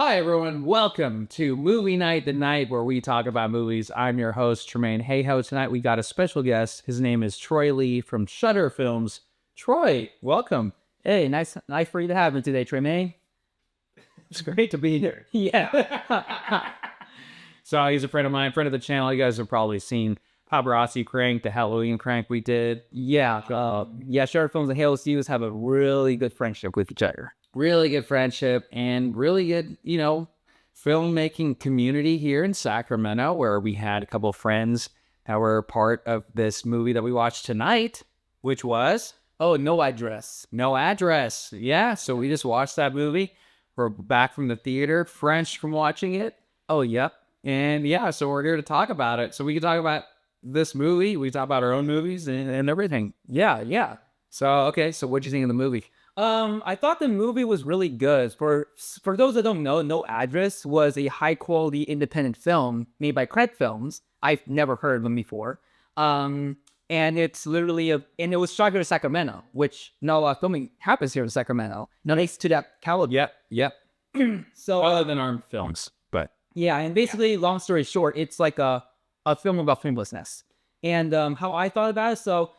Hi, everyone. Welcome to Movie Night, the night where we talk about movies. I'm your host, Tremaine Hayhoe. Tonight, we got a special guest. His name is Troy Lee from SHOUTOUT Films. Troy, welcome. Hey, nice for you to have me today, Tremaine. It's great to be here. Yeah. So he's a friend of mine, friend of the channel. You guys have probably seen Paparazzi Crank, the Halloween crank we did. Yeah. SHOUTOUT Films and Hayhoe Studios have a really good friendship with each other. Really good friendship and really good, filmmaking community here in Sacramento, where we had a couple of friends that were part of this movie that we watched tonight, which was Oh, No Address. No Address. Yeah, so we just watched that movie. We're back from the theater, fresh from watching it. Oh, yep. And yeah, so we're here to talk about it. So we can talk about this movie. We talk about our own movies and everything. Yeah. So what'd you think of the movie? I thought the movie was really good. For those that don't know, No Address was a high quality independent film made by Craig Films. I've never heard of them before. And it's literally and it was shot here in Sacramento, which filming happens here in Sacramento. No, next to that caliber. Yep. So Other than our films, but yeah, and basically, long story short, it's like a film about framelessness. And how I thought about it, so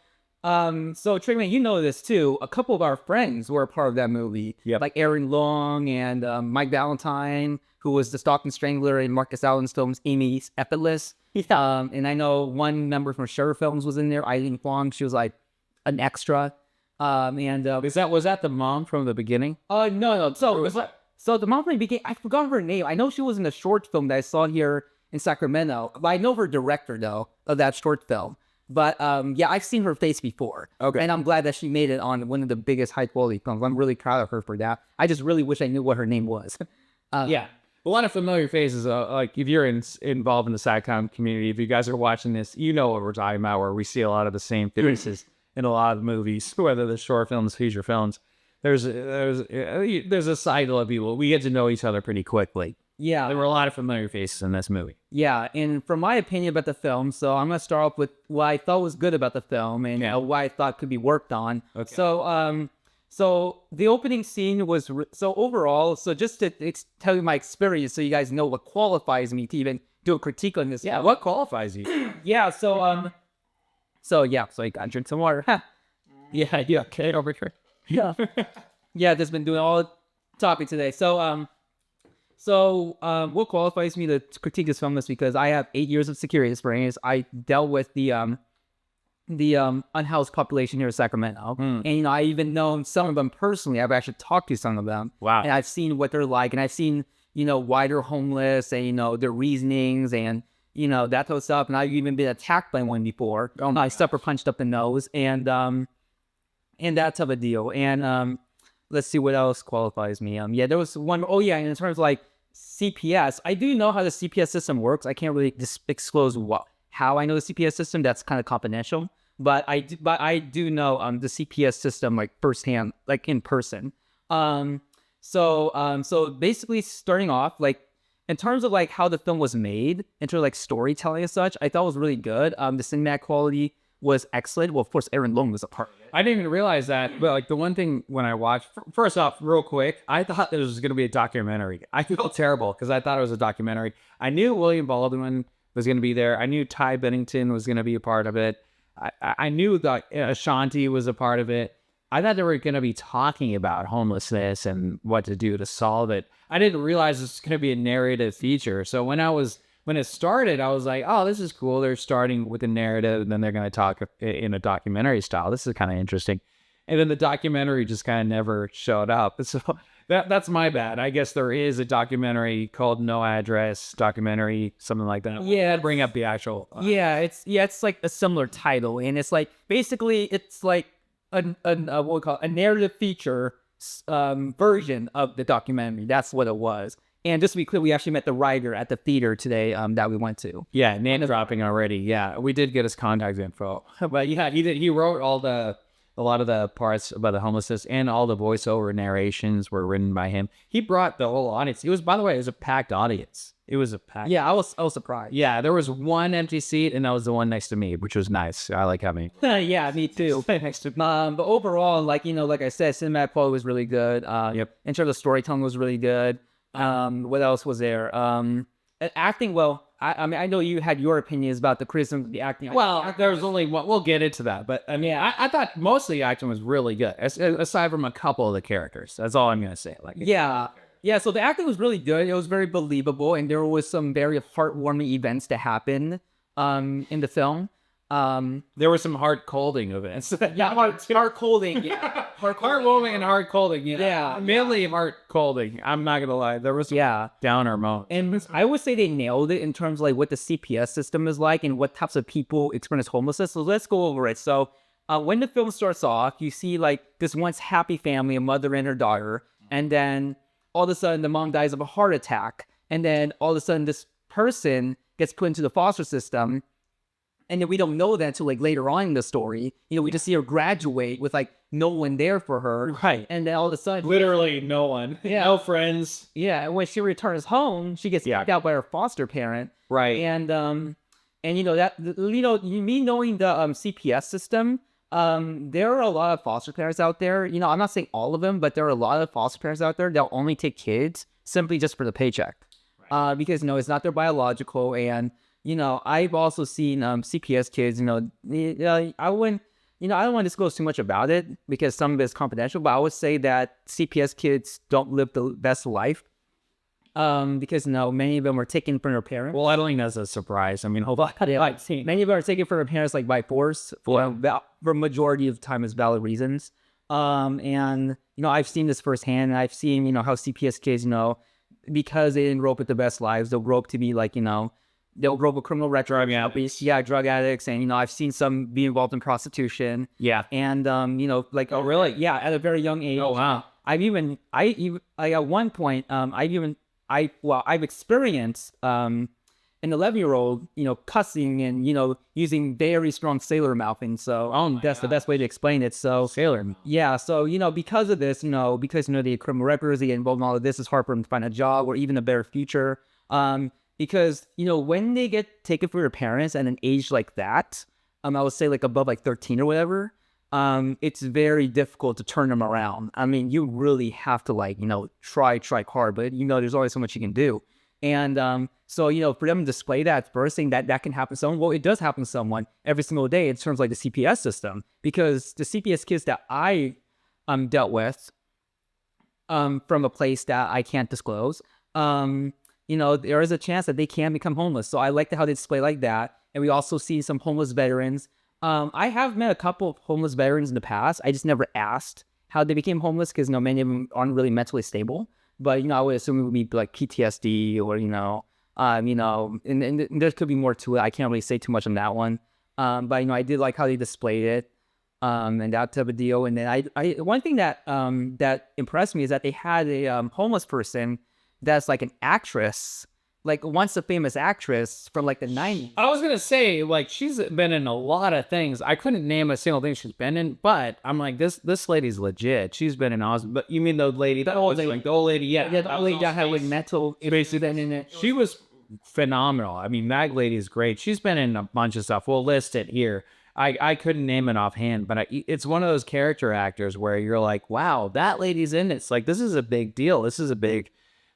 Tremaine, you know this too. A couple of our friends were a part of that movie. Yep. Like Aaron Long and Mike Valentine, who was the Stockton Strangler in Marcus Allen's films Amy's Effortless. And I know one member from SHOUTOUT Films was in there, Eileen Huang. She was like an extra. was that the mom from the beginning? No. So the mom from the beginning, I forgot her name. I know she was in a short film that I saw here in Sacramento. But I know her director, though, of that short film. But yeah, I've seen her face before. Okay. And I'm glad that she made it on one of the biggest high quality films. I'm really proud of her for that. I just really wish I knew what her name was. Yeah. A lot of familiar faces. Like if you're involved in the SATCOM community, if you guys are watching this, you know what we're talking about, where we see a lot of the same faces in a lot of the movies, whether they're short films, feature films. There's a cycle of people. We get to know each other pretty quickly. Yeah. There were a lot of familiar faces in this movie. Yeah, and from my opinion about the film, so I'm going to start off with what I thought was good about the film and what I thought could be worked on. Okay. So the opening scene was, overall, so just to tell you my experience so you guys know what qualifies me to even do a critique on this. Yeah, what qualifies you? Yeah, so I got drink some water. Yeah, okay, over here. Yeah. Yeah, just been doing all the topic today. So what qualifies me to critique this film is because I have 8 years of security experience. I dealt with the unhoused population here in Sacramento. And, I even know some of them personally. I've actually talked to some of them. Wow. And I've seen what they're like. And I've seen, why they're homeless and, their reasonings and, that type of stuff. And I've even been attacked by one before. I sucker punched up the nose and that type of deal. And let's see what else qualifies me. There was one. Oh yeah, and in terms of like CPS, I do know how the CPS system works. I can't really disclose how I know the CPS system. That's kind of confidential. But I do know the CPS system like firsthand, like in person. So basically, starting off like in terms of like how the film was made, in terms of like storytelling and such, I thought it was really good. The cinematic quality was excellent. Well, of course, Aaron Long was a part of it. I didn't even realize that. But like the one thing when I watched, first off, real quick, I thought this was going to be a documentary. I felt terrible because I thought it was a documentary. I knew William Baldwin was going to be there. I knew Ty Bennington was going to be a part of it. I knew that Ashanti was a part of it. I thought they were going to be talking about homelessness and what to do to solve it. I didn't realize this was going to be a narrative feature. So when it started, I was like, oh, this is cool. They're starting with a narrative, and then they're going to talk in a documentary style. This is kind of interesting. And then the documentary just kind of never showed up. So that's my bad. I guess there is a documentary called No Address documentary, something like that. Yeah. Bring up the actual. It's like a similar title. And it's like, basically, it's like what we call a narrative feature version of the documentary. That's what it was. And just to be clear, we actually met the writer at the theater today that we went to. Yeah, name dropping already. Yeah, we did get his contact info. But yeah, he wrote a lot of the parts about the homelessness, and all the voiceover narrations were written by him. He brought the whole audience. It was a packed audience. It was a packed. Yeah, I was surprised. Yeah, there was one empty seat, and that was the one next to me, which was nice. I like having. Yeah, me too. Next to. But overall, like I said, cinematic quality was really good. Yep. In terms of storytelling was really good. What else was there? Acting. Well, I mean, I know you had your opinions about the criticism of the acting. Well, there was only one. We'll get into that, but I mean, I thought most of the acting was really good, aside from a couple of the characters. That's all I'm gonna say. Like, Yeah. So the acting was really good. It was very believable, and there was some very heartwarming events to happen in the film. there was some hard colding events. Heart colding. Yeah. Heartwarming and hard colding. Yeah. Mainly heart colding. I'm not gonna lie. There was some downer moments. And I would say they nailed it in terms of like what the CPS system is like and what types of people experience homelessness. So let's go over it. So when the film starts off, you see like this once happy family, a mother and her daughter, and then all of a sudden the mom dies of a heart attack, and then all of a sudden this person gets put into the foster system. And then we don't know that until like later on in the story. You know, we just see her graduate with like no one there for her. Right. And then all of a sudden, Literally no one. Yeah. No friends. yeah, and when she returns home, she gets kicked out by her foster parent. Right. And you know that me knowing the CPS system, there are a lot of foster parents out there. You know, I'm not saying all of them, but there are a lot of foster parents out there that'll only take kids simply just for the paycheck. Right. Because it's not their biological. And you know, I've also seen CPS kids. I wouldn't. I don't want to disclose too much about it because some of it is confidential. But I would say that CPS kids don't live the best life. Because many of them are taken from their parents. Well, I don't think that's a surprise. I mean, hold on. Many of them are taken from their parents like by force for majority of time as valid reasons. And I've seen this firsthand. I've seen how CPS kids, because they didn't grow up with the best lives, they'll grow up to be like they'll grow up with criminal record. Drug addicts, and I've seen some be involved in prostitution. Yeah, and like oh really? Yeah, at a very young age. Oh wow. I've at one point I've experienced an 11-year-old cussing and using very strong sailor mouth, and so that's the best way to explain it. So sailor mouth. Yeah, so because of this, because they have criminal records, they get involved in all of this, it's hard for them to find a job or even a better future. Because when they get taken from their parents at an age like that, I would say like above like 13 or whatever, it's very difficult to turn them around. I mean, you really have to try hard, but there's always so much you can do. And so for them to display that first thing that can happen to someone, well, it does happen to someone every single day in terms of like the CPS system, because the CPS kids that I dealt with from a place that I can't disclose, there is a chance that they can become homeless. So I like how they display like that. And we also see some homeless veterans. I have met a couple of homeless veterans in the past. I just never asked how they became homeless because many of them aren't really mentally stable. But I would assume it would be like PTSD or and there could be more to it. I can't really say too much on that one. But I did like how they displayed it, and that type of deal. And then I one thing that that impressed me is that they had a homeless person that's like an actress, like once a famous actress from like the 90s. I was gonna say, like, she's been in a lot of things. I couldn't name a single thing she's been in, but I'm like, this lady's legit. She's been in awesome. But you mean the lady? The old lady, yeah. The old lady that had like mental issues in it. She was phenomenal. I mean, that lady is great. She's been in a bunch of stuff. We'll list it here. I couldn't name it offhand, but it's one of those character actors where you're like, wow, that lady's in it. It's like, this is a big deal. This is a big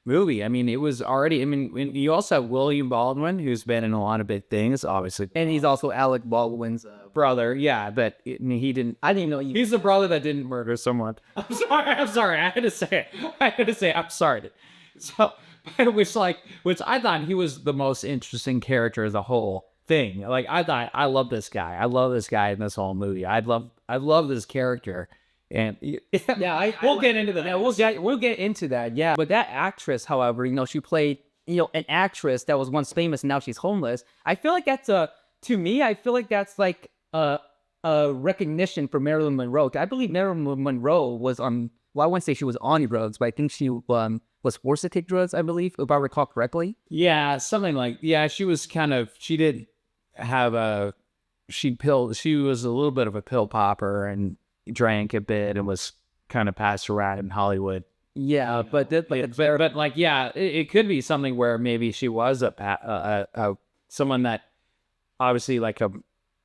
movie. I mean, it was already. I mean, you also have William Baldwin, who's been in a lot of big things, obviously, and he's also Alec Baldwin's brother. Yeah, but he didn't. I didn't know he's the brother that didn't murder someone. I'm sorry. I had to say it. I'm sorry. So, which I thought he was the most interesting character of the whole thing. Like, I thought, I love this guy. I love this guy in this whole movie. I love this character. And we'll get into that. Yeah, we'll get into that. Yeah, but that actress, however, she played an actress that was once famous and now she's homeless. I feel like that's to me, I feel like that's like a recognition for Marilyn Monroe. I believe Marilyn Monroe was on. Well, I wouldn't say she was on drugs, but I think she was forced to take drugs. I believe, if I recall correctly. Yeah, something like she was she did have she was a little bit of a pill popper and drank a bit and was kind of passed around in Hollywood. Yeah, but it could be something where maybe she was someone that obviously like a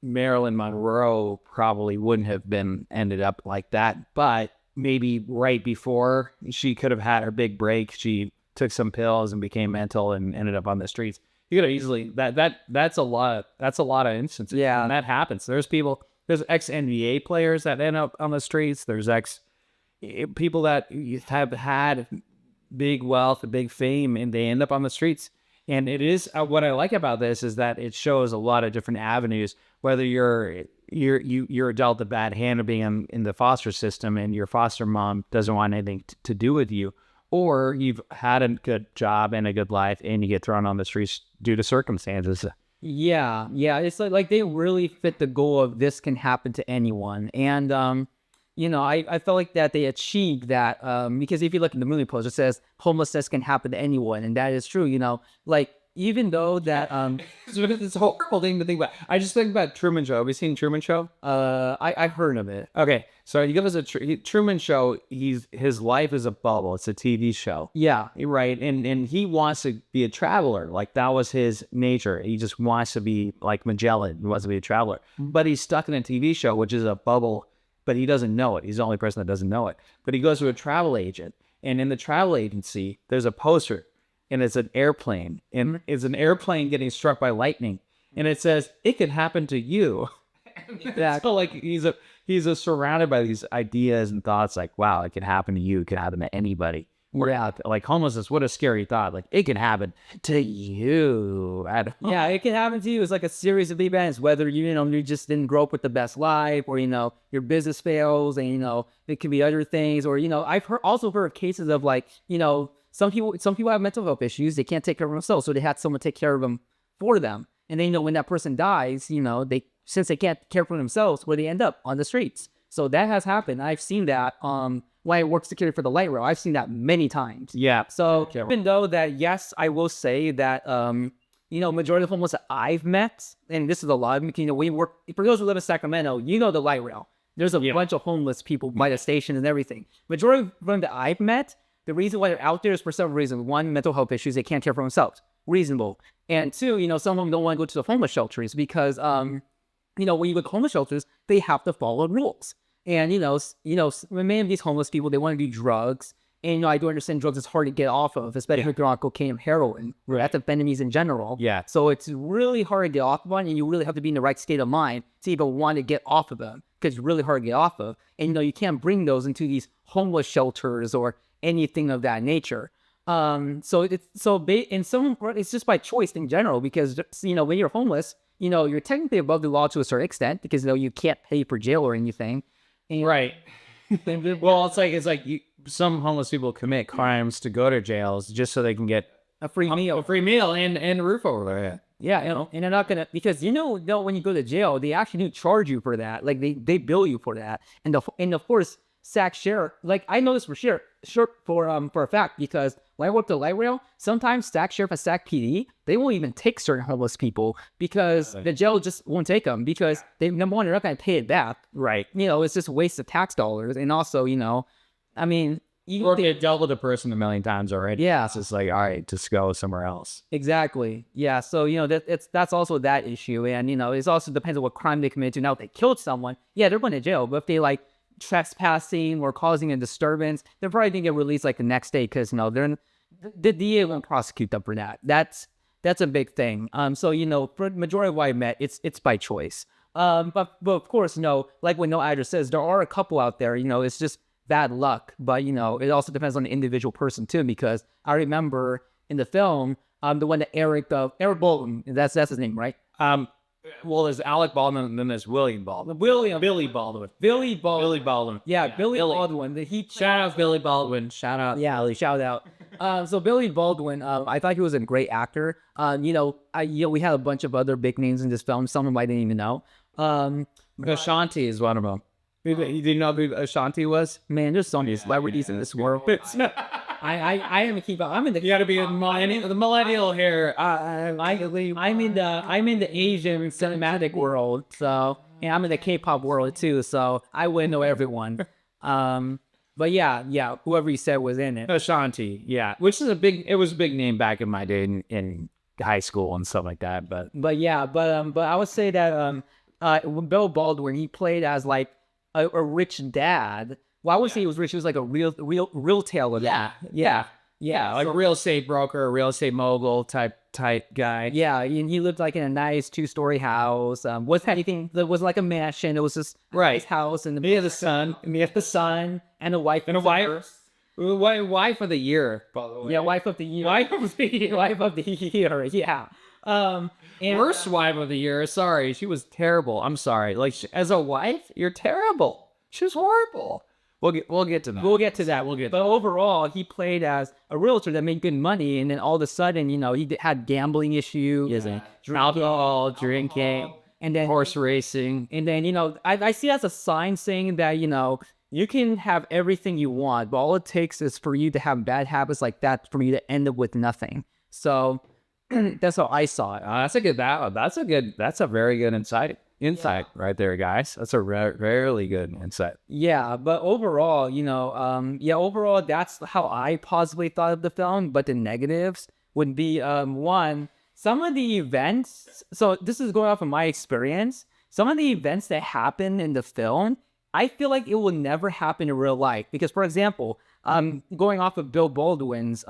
Marilyn Monroe probably wouldn't have been ended up like that, but maybe right before she could have had her big break, she took some pills and became mental and ended up on the streets. You could easily that's a lot of instances. Yeah. And that happens. There's ex NBA players that end up on the streets. There's people that have had big wealth, big fame, and they end up on the streets. And it is what I like about this is that it shows a lot of different avenues. Whether you're dealt a bad hand of being in the foster system, and your foster mom doesn't want anything to do with you, or you've had a good job and a good life, and you get thrown on the streets due to circumstances. Yeah, it's like they really fit the goal of this can happen to anyone, and I felt like that they achieved that because if you look at the movie poster, it says homelessness can happen to anyone, and that is true. Like even though that it's a horrible thing to think about. I just think about Truman Show. Have you seen Truman Show? I heard of it. Okay, so you give us Truman Show. His life is a bubble. It's a TV show. Yeah, right. And he wants to be a traveler. Like that was his nature. He just wants to be like Magellan. He wants to be a traveler. But he's stuck in a TV show, which is a bubble. But he doesn't know it. He's the only person that doesn't know it. But he goes to a travel agent, and in the travel agency, there's a poster. And it's an airplane, and it's an airplane getting struck by lightning, and it says it could happen to you. So like he's surrounded by these ideas and thoughts like, wow, it could happen to you, it could happen to anybody. Yeah, like homelessness, what a scary thought. Like it can happen to you. Yeah, it can happen to you. It's like a series of events, whether you just didn't grow up with the best life, or your business fails, and it could be other things, or I've also heard of cases of like some people have mental health issues. They can't take care of themselves, so they had someone take care of them for them. And then when that person dies, since they can't care for themselves, where they end up on the streets. So that has happened. I've seen that. When I work security for the light rail, I've seen that many times. Yeah. So even though that, yes, I will say that majority of the homeless that I've met, and this is a lot, we work for those who live in Sacramento, the light rail. There's a bunch of homeless people by the station and everything. Majority of them that I've met, the reason why they're out there is for several reasons. One, mental health issues, they can't care for themselves. Reasonable. And two, some of them don't want to go to the homeless shelters because, when you go to homeless shelters, they have to follow rules. And, many of these homeless people, they want to do drugs. And, I do understand drugs is hard to get off of, especially if you're on cocaine and heroin, or methamphetamines in general. Yeah. So it's really hard to get off of one, and you really have to be in the right state of mind to even want to get off of them, because it's really hard to get off of. And, you can't bring those into these homeless shelters or anything of that nature. In some part, it's just by choice in general, because, when you're homeless, you're technically above the law to a certain extent, because, you can't pay for jail or anything. And, right. Well, it's like some homeless people commit crimes to go to jails just so they can get a free meal and a roof over their head. Yeah, and they're not gonna, because when you go to jail, they actually do charge you for that. Like they bill you for that, and of course, Sac Sheriff, like I know this for a fact, because when I worked the light rail, sometimes Sac Sheriff and Sac PD, they won't even take certain homeless people because the jail just won't take them, because number one, they're not gonna pay it back. Right. It's just a waste of tax dollars, and also, I mean, or they dealt with a person a million times already. Yeah. It's just like, all right, just go somewhere else. Exactly. Yeah. So, that's also that issue. And, it also depends on what crime they committed to. Now, if they killed someone, yeah, they're going to jail. But if they like trespassing or causing a disturbance, they're probably going to get released like the next day, because, the DA won't prosecute them for that. That's a big thing. So, for the majority of what I met, it's by choice. But of course, like what No Address says, there are a couple out there, it's just bad luck. But, it also depends on the individual person too, because I remember in the film, the one that Eric Baldwin, that's his name, right? Well, there's Alec Baldwin, and then there's William Baldwin. Billy Baldwin. Yeah, Billy Baldwin. Shout out Billy Baldwin. Shout out. Yeah, shout out. So Billy Baldwin, I thought he was a great actor. We had a bunch of other big names in this film. Some of them I didn't even know. Ashanti is one of them. Did you know who Ashanti was? Man, there's so many celebrities in this world. I haven't keep up. You got to be the millennial here. I'm in the Asian cinematic world, so yeah, I'm in the K-pop world too. So I wouldn't know everyone. But yeah, whoever you said was in it. Ashanti, yeah, which is it was a big name back in my day in high school and stuff like that. But I would say that Bill Baldwin, he played as like a rich dad. Well, I wouldn't say he was rich. He was like a real tale of that. Yeah. Yeah, like real estate broker, real estate mogul type guy. Yeah, and he lived like in a nice 2-story house. Was anything that was like a mansion. It was just a nice house, and He had a son. he had the son and a wife And a wife. Wife of the year, by the way. Yeah, wife of the year. Wife of the year. Wife of the year. Yeah. And, Worst wife of the year. Sorry, she was terrible. I'm sorry. Like as a wife, you're terrible. She was horrible. We'll get to that. We'll get to that. But overall, he played as a realtor that made good money, and then all of a sudden, he had gambling issues, and alcohol, drinking, and then horse racing, and then I see it as a sign saying that you can have everything you want, but all it takes is for you to have bad habits like that for you to end up with nothing. So that's how I saw it. That's a very good insight right there, guys. That's a really good insight. Yeah, but overall, overall, that's how I possibly thought of the film. But the negatives would be, one, some of the events. So this is going off of my experience. Some of the events that happen in the film, I feel like it will never happen in real life. Because, for example, going off of Bill Baldwin's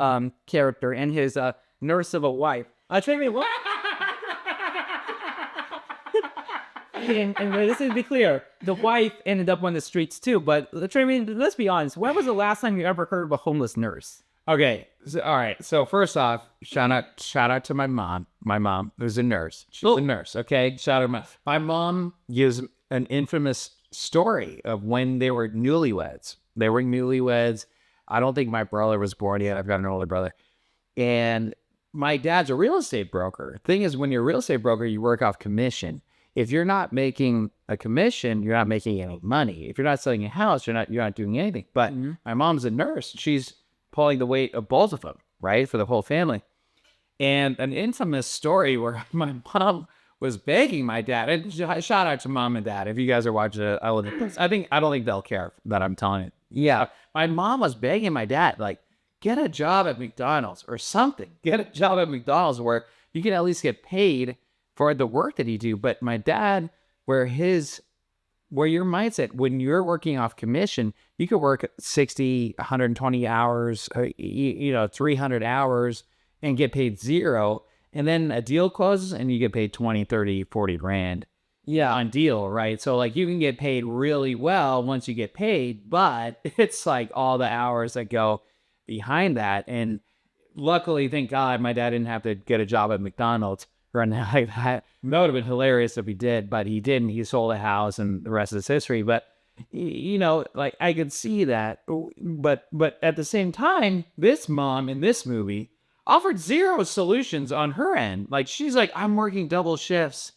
character and his nurse of a wife. What? And this is to be clear, the wife ended up on the streets too. But let's be honest. When was the last time you ever heard of a homeless nurse? Okay, all right. So first off, shout out to my mom. My mom was a nurse. She's a nurse. Okay, shout out my mom gives an infamous story of when they were newlyweds. They were newlyweds. I don't think my brother was born yet. I've got an older brother, and my dad's a real estate broker. Thing is, when you're a real estate broker, you work off commission. If you're not making a commission, you're not making any money. If you're not selling a house, you're not doing anything. But my mom's a nurse. She's pulling the weight of both of them, right, for the whole family. And an infamous story where my mom was begging my dad. And shout out to mom and dad if you guys are watching it. I don't think they'll care that I'm telling it. Yeah, my mom was begging my dad, like, get a job at McDonald's or something. Get a job at McDonald's where you can at least get paid for the work that you do. But my dad, where your mindset, when you're working off commission, you could work 60, 120 hours, 300 hours and get paid zero. And then a deal closes and you get paid 20, 30, 40 grand. Yeah, on deal, right? So like you can get paid really well once you get paid, but it's like all the hours that go behind that. And luckily, thank God, my dad didn't have to get a job at McDonald's or anything like that. That would have been hilarious if he did, but he didn't. He sold a house and the rest is history. But, like I could see that. But at the same time, this mom in this movie offered zero solutions on her end. Like she's like, I'm working double shifts.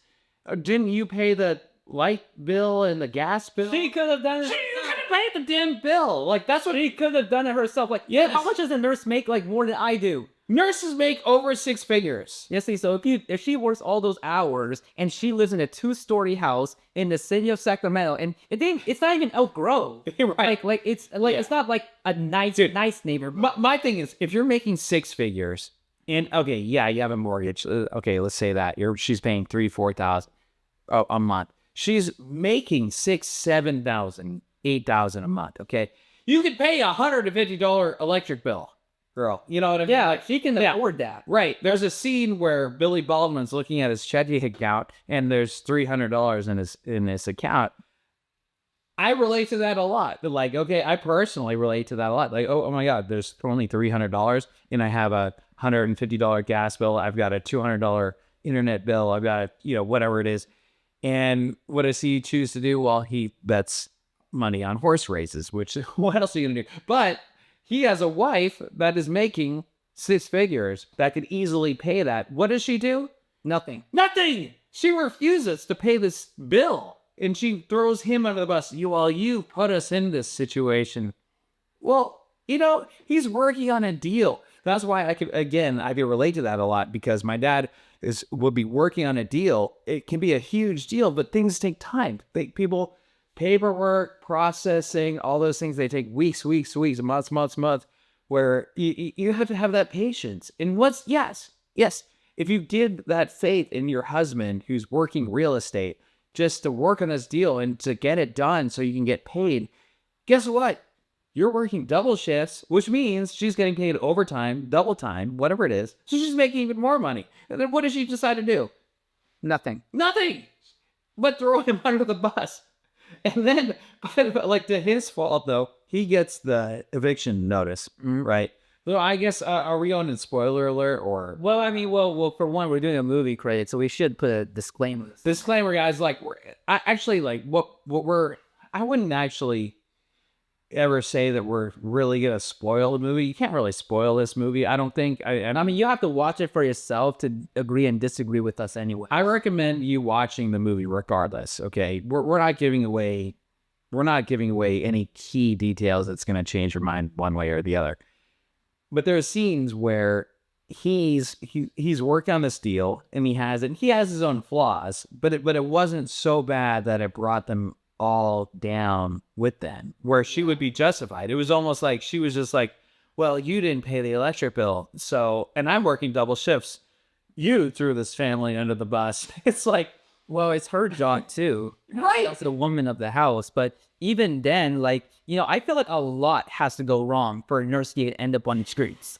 Didn't you pay the light bill and the gas bill? She could have done it. She could have paid the damn bill. Like that's what she could have done it herself. Like, yes. How much does a nurse make? Like more than I do. Nurses make over 6 figures. Yes, so if she works all those hours and she lives in a 2-story house in the city of Sacramento, and it's not even Elk Grove, right? It's not like a nice neighborhood. My thing is, if you're making 6 figures, and okay, yeah, you have a mortgage. Okay, let's say that she's paying $3,000-4,000 a month. She's making $6,000, $7,000, $8,000 a month. Okay, you could pay $150 electric bill. Girl, you know what I mean? Yeah, she can afford that. Right. There's a scene where Billy Baldwin's looking at his checking account and there's $300 in his account. I relate to that a lot. Like, okay, I personally relate to that a lot. Like, oh my God, there's only $300 and I have a $150 gas bill. I've got a $200 internet bill. I've got, whatever it is. And what does he choose to do? Well, he bets money on horse races, which what else are you gonna do? But he has a wife that is making 6 figures that could easily pay that. What does she do? Nothing. She refuses to pay this bill. And she throws him under the bus. You put us in this situation. Well, he's working on a deal. That's why I could relate to that a lot, because my dad would be working on a deal. It can be a huge deal, but things take time. Paperwork, processing, all those things, they take weeks, months, where you have to have that patience. And yes, if you did that faith in your husband who's working real estate just to work on this deal and to get it done so you can get paid, guess what? you're working double shifts, which means she's getting paid overtime, double time, whatever it is. So she's making even more money. And then what does she decide to do? Nothing. Nothing but throw him under the bus. And then, but like to his fault though, he gets the eviction notice, right? So I guess are we on in spoiler alert or? Well, I mean, well, for one, we're doing a movie credit, so we should put a disclaimer. Disclaimer, guys. Like, I actually like what we're. I wouldn't actually ever say that we're really gonna spoil the movie. You can't really spoil this movie. I don't think. I mean, you have to watch it for yourself to agree and disagree with us anyway. I recommend you watching the movie regardless. Okay, we're not giving away. We're not giving away any key details that's gonna change your mind one way or the other. But there are scenes where he's worked on this deal and he has his own flaws, but it wasn't so bad that it brought them all down with them, where she would be justified. It was almost like she was just like, well, you didn't pay the electric bill, so, and I'm working double shifts. You threw this family under the bus. It's like, well, it's her job too. right. That's the woman of the house. But even then, like, you know, I feel like a lot has to go wrong for a nurse to end up on the streets.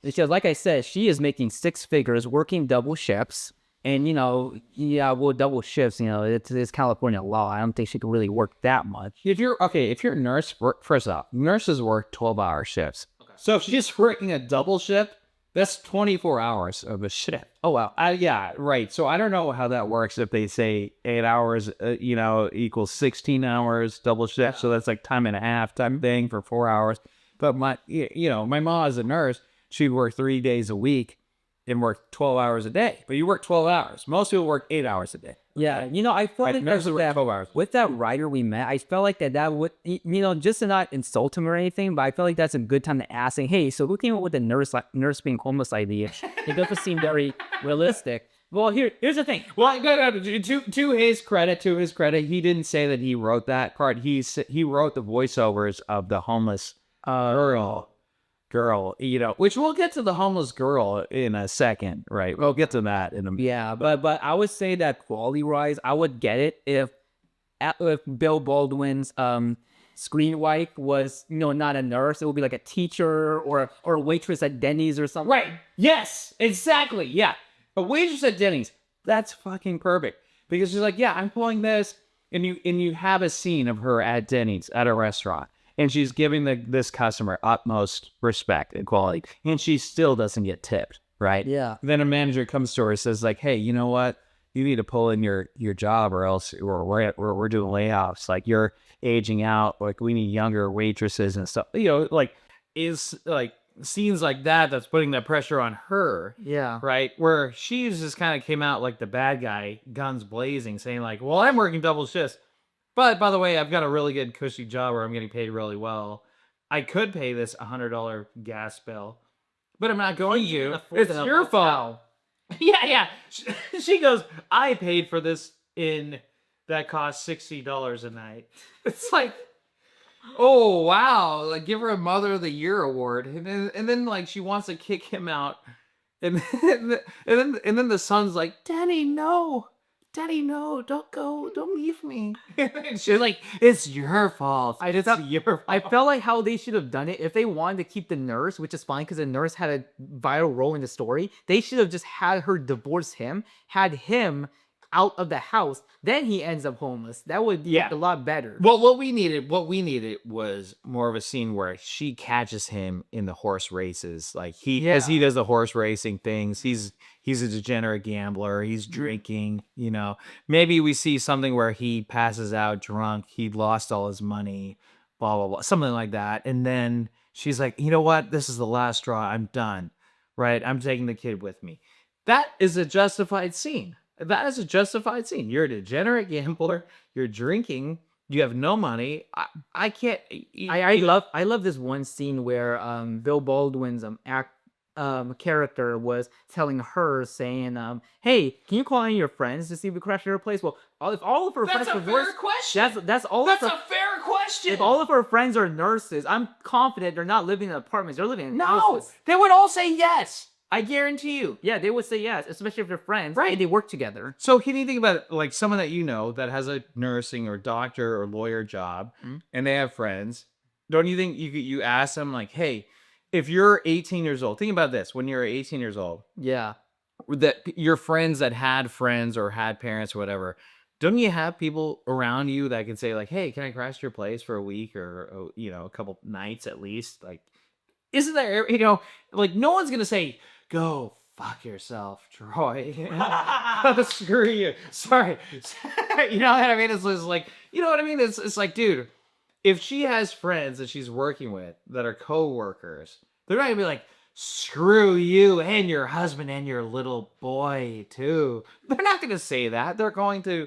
Because, like I said, she is making 6 figures, working double shifts. And, you know, yeah, well, double shifts, you know, it's California law. I don't think she can really work that much. If you're a nurse, first off, nurses work 12-hour shifts. Okay. So if she's working a double shift, that's 24 hours of a shift. Oh, wow. Yeah, right. So I don't know how that works if they say 8 hours, equals 16 hours double shift. Yeah. So that's like time and a half type thing for 4 hours. But my mom is a nurse. She'd work 3 days a week and work 12 hours a day. But you work 12 hours. Most people work 8 hours a day. Yeah, you know, I felt like nurses work 12 hours. With that writer we met, I felt like that would, you know, just to not insult him or anything, but I felt like that's a good time to ask, saying, hey, so who came up with the nurse being homeless idea? It doesn't seem very realistic. Well, here's the thing. Well, to his credit, he didn't say that he wrote that part. He wrote the voiceovers of the homeless girl, you know, which we'll get to the homeless girl in a second, right? We'll get to that in a minute. Yeah, but I would say that quality-wise, I would get it if Bill Baldwin's screen wife was, you know, not a nurse. It would be like a teacher or a waitress at Denny's or something. Right. Yes, exactly. Yeah. A waitress at Denny's. That's fucking perfect. Because she's like, yeah, I'm pulling this. And you have a scene of her at Denny's at a restaurant. And she's giving this customer utmost respect and quality. And she still doesn't get tipped, right? Yeah. Then a manager comes to her and says like, hey, you know what? You need to pull in your job or else we're doing layoffs. Like you're aging out. Like we need younger waitresses and stuff. You know, like is like scenes like that's putting that pressure on her. Yeah. Right. Where she just kind of came out like the bad guy, guns blazing, saying like, well, I'm working double shifts. But by the way, I've got a really good cushy job where I'm getting paid really well. I could pay this $100 gas bill, but I'm not going to. It's your fault. Yeah. She goes, I paid for this that cost $60 a night. It's like, oh wow, like give her a Mother of the Year award, and then like she wants to kick him out, and then the son's like, Daddy, no, don't go, don't leave me. And she's like, it's your fault. I felt like how they should have done it if they wanted to keep the nurse, which is fine because the nurse had a vital role in the story. They should have just had her divorce him, had him out of the house, then he ends up homeless. That would be a lot better. Well, what we needed was more of a scene where she catches him in the horse races, like as he does the horse racing things. He's a degenerate gambler. He's drinking. You know, maybe we see something where he passes out drunk. He lost all his money, blah blah blah, something like that. And then she's like, you know what? This is the last straw. I'm done. Right? I'm taking the kid with me. That is a justified scene. That is a justified scene. You're a degenerate gambler. You're drinking. You have no money. I can't. I love this one scene where Bill Baldwin's character was telling her, saying, "Hey, can you call any of your friends to see if we crash your place?" Well, if all of her friends are nurses, that's a fair question. If all of her friends are nurses, I'm confident they're not living in apartments. They're living in houses. They would all say yes. I guarantee you. Yeah, they would say yes, especially if they're friends. Right. And they work together. So can you think about like someone that you know that has a nursing or doctor or lawyer job and they have friends don't you think you ask them like, hey, if you're 18 years old, think about this: when you're 18 years old, Yeah. that your friends that had friends or had parents or whatever, don't you have people around you that can say like, hey, can I crash your place for a week or a couple nights at least? Like, isn't there, like no one's gonna say, go fuck yourself, Troy. Screw you. Sorry. You know what I mean? It's just like, you know what I mean? It's like, dude, if she has friends that she's working with that are co-workers, they're not gonna be like, screw you and your husband and your little boy too. They're not gonna say that. They're going to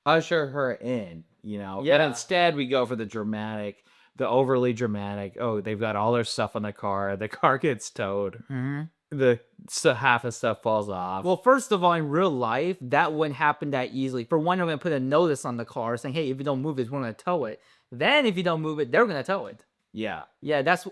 usher her in. Yeah. And instead we go for the overly dramatic. Oh, they've got all their stuff on the car gets towed. Half the stuff falls off. Well, first of all, in real life, that wouldn't happen that easily. For one, I'm going to put a notice on the car saying, hey, if you don't move it, we're going to tow it. Then if you don't move it, they're going to tow it. Yeah. Yeah, that's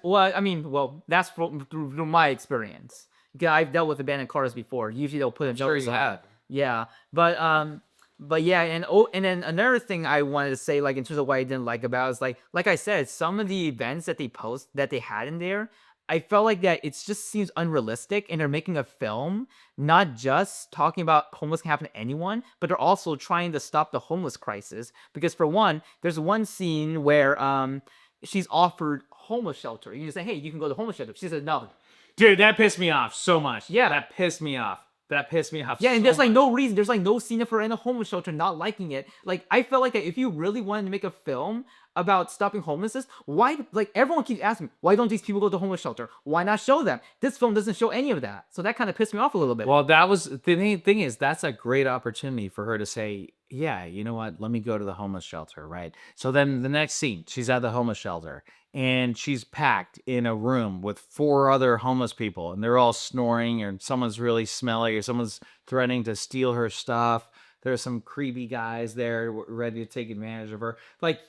that's through my experience. Yeah, I've dealt with abandoned cars before. Usually they'll put a Sure notice you on. have. Yeah, but yeah, and then another thing I wanted to say, like in terms of what I didn't like about, is like I said, some of the events that they had in there, I felt like that it just seems unrealistic, and they're making a film not just talking about homeless can happen to anyone, but they're also trying to stop the homeless crisis. Because for one, there's one scene where she's offered homeless shelter. You say, hey, you can go to homeless shelter. She said no. Dude, that pissed me off so much. Yeah. That pissed me off. Yeah, and so there's like much. no reason. There's like no scene of her in a homeless shelter not liking it. Like I felt like that if you really wanted to make a film about stopping homelessness, why like everyone keeps asking, why don't these people go to homeless shelter? Why not show them? This film doesn't show any of that. So that kind of pissed me off a little bit. Well, that was the thing is that's a great opportunity for her to say, yeah, you know what? Let me go to the homeless shelter, right? So then the next scene, she's at the homeless shelter and she's packed in a room with 4 other homeless people and they're all snoring or someone's really smelly or someone's threatening to steal her stuff. There's some creepy guys there ready to take advantage of her. Like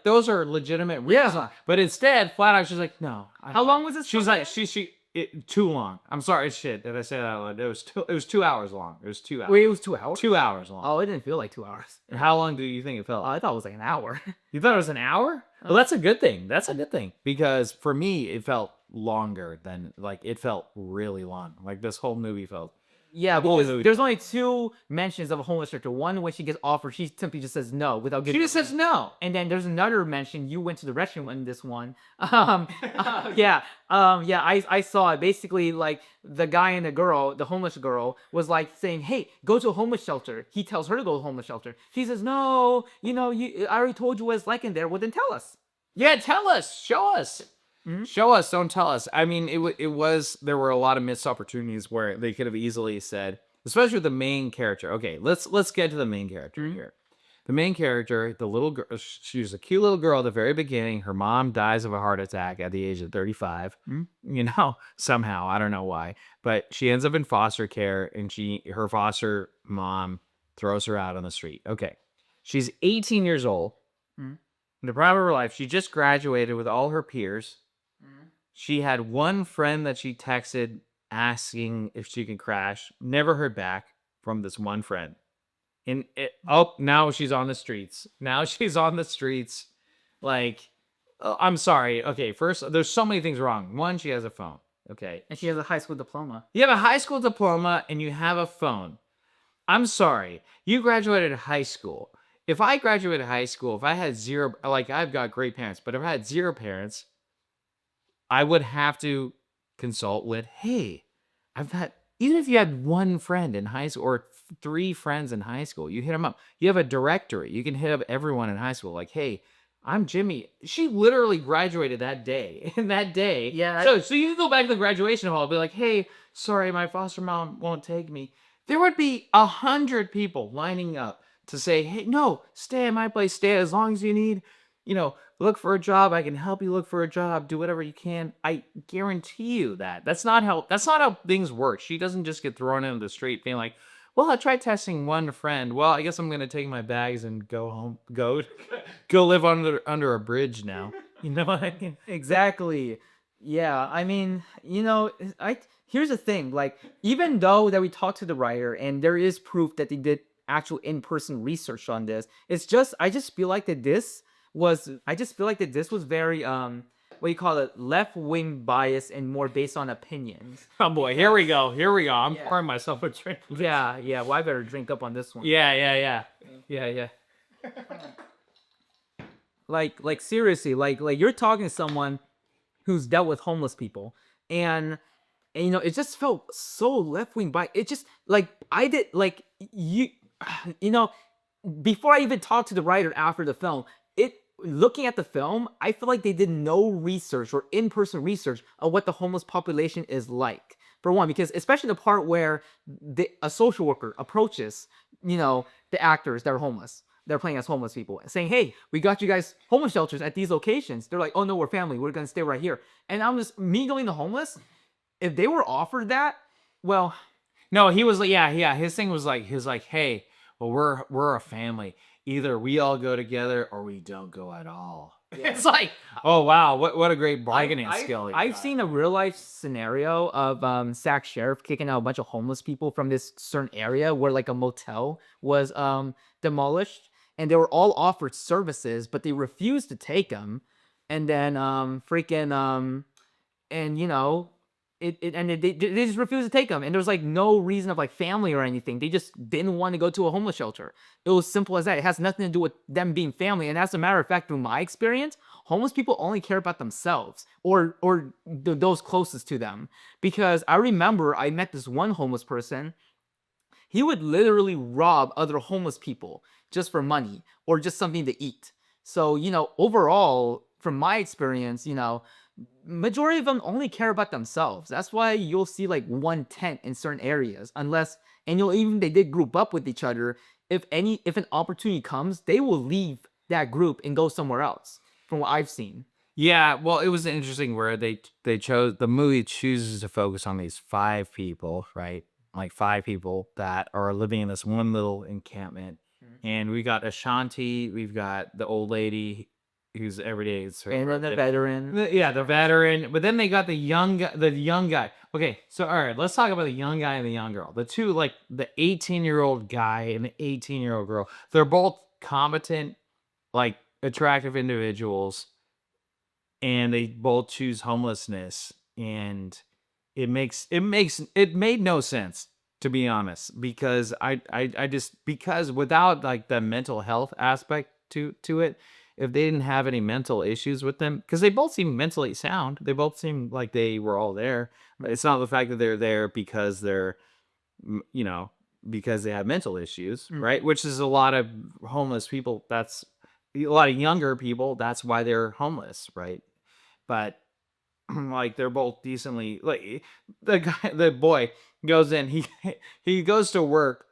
those are legitimate reasons. Yeah. But instead, flat out, she's like, no. How long was this? She's like, too long. I'm sorry, shit. Did I say that out loud? It was 2 hours long. It was 2 hours. Wait, it was 2 hours? 2 hours long. Oh, it didn't feel like 2 hours. How long do you think it felt? I thought it was like an hour. You thought it was an hour? Well, that's a good thing. That's a good thing. Because for me, it felt longer than, it felt really long. Like this whole movie felt. Yeah, Holy because movie. there's only 2 mentions of a homeless shelter. One when she gets offered, she simply just says no without She giving. just says no. And then there's another mention. You went to the restroom in this one. I saw it. Basically, like the guy and the girl, the homeless girl, was like saying, "Hey, go to a homeless shelter." He tells her to go to a homeless shelter. She says, "No, I already told you what it's like in there. Well, then tell us." Yeah, tell us. Show us. Show us. Don't tell us. I mean, there were a lot of missed opportunities where they could have easily said, especially with the main character. Okay, let's get to the main character here. The main character, the little girl, she was a cute little girl at the very beginning. Her mom dies of a heart attack at the age of 35. Somehow, I don't know why, but she ends up in foster care, and her foster mom throws her out on the street. Okay, she's 18 years old. In the prime of her life, she just graduated with all her peers. She had one friend that she texted asking if she could crash. Never heard back from this one friend. Now she's on the streets. I'm sorry. Okay, first, there's so many things wrong. One, she has a phone. Okay. And she has a high school diploma. You have a high school diploma and you have a phone. I'm sorry. You graduated high school. If I graduated high school, if I had zero, I've got great parents, but if I had 0 parents, I would have to consult with, hey, even if you had 1 friend in high school or 3 friends in high school, you hit them up. You have a directory. You can hit up everyone in high school. Like, hey, I'm Jimmy. She literally graduated that day. And that day. Yeah. So you can go back to the graduation hall and be like, hey, sorry, my foster mom won't take me. There would be 100 people lining up to say, hey, no, stay at my place. Stay as long as you need. Look for a job. I can help you look for a job. Do whatever you can. I guarantee you that. That's not how things work. She doesn't just get thrown into the street being like, well, I tried testing one friend. Well, I guess I'm going to take my bags and go home. Go live under a bridge now. You know what I mean? Exactly. Yeah, I mean, here's the thing. Like, even though that we talked to the writer and there is proof that they did actual in-person research on this, I just feel like that this was I just feel like that this was very what do you call it, left wing bias and more based on opinions. Oh boy, here we go. I'm pouring myself a drink. Yeah. Well, I better drink up on this one. Yeah. Like seriously, like you're talking to someone who's dealt with homeless people, and it just felt so left wing bias. It just like I did like you, you know, before I even talked to the writer after the film, looking at the film, I feel like they did no research or in-person research of what the homeless population is like. For one, because especially the part where a social worker approaches, the actors that are homeless, they're playing as homeless people, saying, "Hey, we got you guys homeless shelters at these locations." They're like, "Oh no, we're family. We're gonna stay right here." And I'm just me knowing the homeless, if they were offered that, well, no, he was like, yeah. His thing was like, hey, well, we're a family. Either we all go together or we don't go at all. Yeah. It's like, oh wow, what a great bargaining skill. I've seen a real life scenario of Sac Sheriff kicking out a bunch of homeless people from this certain area where like a motel was demolished, and they were all offered services, but they refused to take them, and then they just refused to take them, and there was like no reason of like family or anything. They just didn't want to go to a homeless shelter. It was simple as that. It has nothing to do with them being family. And as a matter of fact, through my experience, homeless people only care about themselves or those closest to them. Because I remember I met this one homeless person. He would literally rob other homeless people just for money or just something to eat. So overall, from my experience, majority of them only care about themselves. That's why you'll see like one tent in certain areas, they did group up with each other. If an opportunity comes, they will leave that group and go somewhere else, from what I've seen. Yeah, well, it was interesting where the movie chooses to focus on these 5 people, right? Like 5 people that are living in this one little encampment. Mm-hmm. And we got Ashanti, we've got the old lady who's everyday, and then the veteran. The veteran. But then they got the young guy. Okay, so all right, let's talk about the young guy and the young girl. The two, like the 18-year-old guy and the 18-year-old girl. They're both competent, like attractive individuals, and they both choose homelessness. And it made no sense, to be honest, because because without like the mental health aspect to it. If they didn't have any mental issues with them, because they both seem mentally sound, they both seem like they were all there. It's not the fact that they're there because they're, because they have mental issues, right? Which is a lot of homeless people. That's a lot of younger people. That's why they're homeless, right? But like they're both decently, like the boy goes in, he goes to work,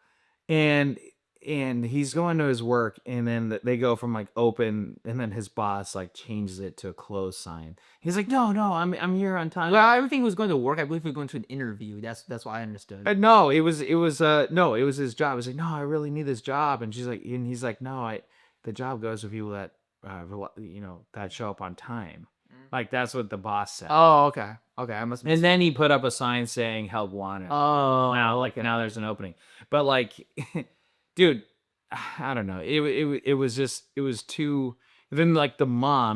and he's going to his work, and then they go from like open, and then his boss like changes it to a closed sign. He's like, no, I'm here on time. Well, everything was going to work. I believe he was going to an interview. That's what I understood. No, it was his job. He's like, no, I really need this job, and he's like, no, the job goes to people that that show up on time. Like that's what the boss said. Oh, okay. I must. And then he put up a sign saying "Help Wanted." Oh, now there's an opening, but like. Dude, I don't know. It was too. Then like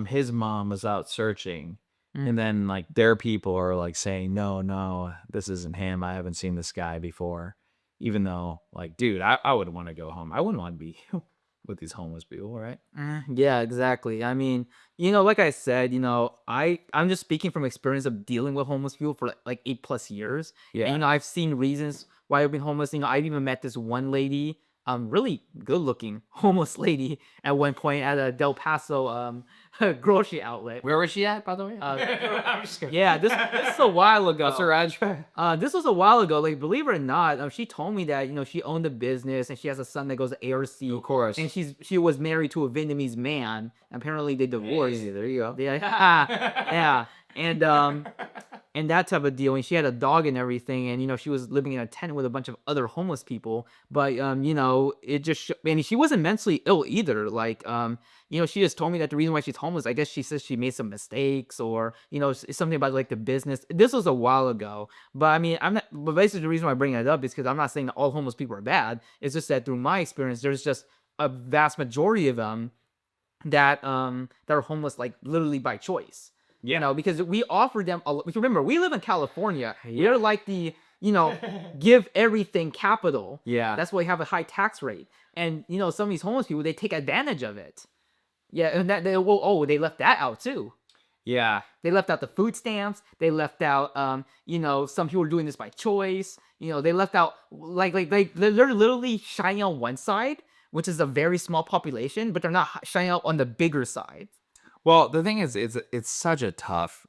his mom was out searching, and then like their people are like saying, no, this isn't him. I haven't seen this guy before. Even though, like, dude, I wouldn't want to go home. I wouldn't want to be with these homeless people, right? Yeah, exactly. I mean, like I said, I'm just speaking from experience of dealing with homeless people for like 8+ years. Yeah, and I've seen reasons why I've been homeless. I've even met this one lady. Really good-looking homeless lady at one point at a Del Paso grocery outlet. Where was she at, by the way? I'm just kidding. Yeah, this is a while ago. What's her address? This was a while ago. Like, believe it or not, she told me that she owned a business and she has a son that goes to ARC. Of course. And she was married to a Vietnamese man. Apparently, they divorced. Hey, there you go. Yeah, yeah, and that type of deal. And she had a dog and everything, and she was living in a tent with a bunch of other homeless people. But it just and she wasn't mentally ill either. Like she just told me that the reason why she's homeless, I guess she says she made some mistakes, or it's something about like the business. This was a while ago, but I mean, but basically the reason why I bring it up is because I'm not saying that all homeless people are bad. It's just that through my experience, there's just a vast majority of them that are homeless, like literally by choice. Yeah. You know, because we offer them. Remember, we live in California. We're like the give everything capital. Yeah. That's why we have a high tax rate. And some of these homeless people, they take advantage of it. Yeah, and they left that out too. Yeah. They left out the food stamps. They left out, some people are doing this by choice. They left out they're literally shining on one side, which is a very small population, but they're not shining out on the bigger side. Well, the thing is, it's such a tough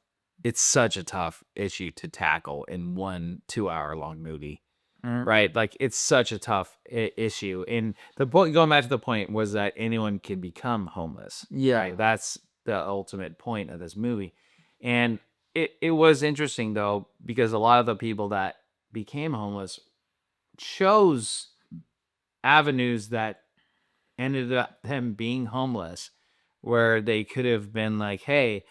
issue to tackle in 1 2-hour long movie, right? Like it's such a tough issue. And the point, going back to the point, was that anyone can become homeless. Yeah. Right? That's the ultimate point of this movie. And it was interesting though, because a lot of the people that became homeless chose avenues that ended up them being homeless, where they could have been like, hey,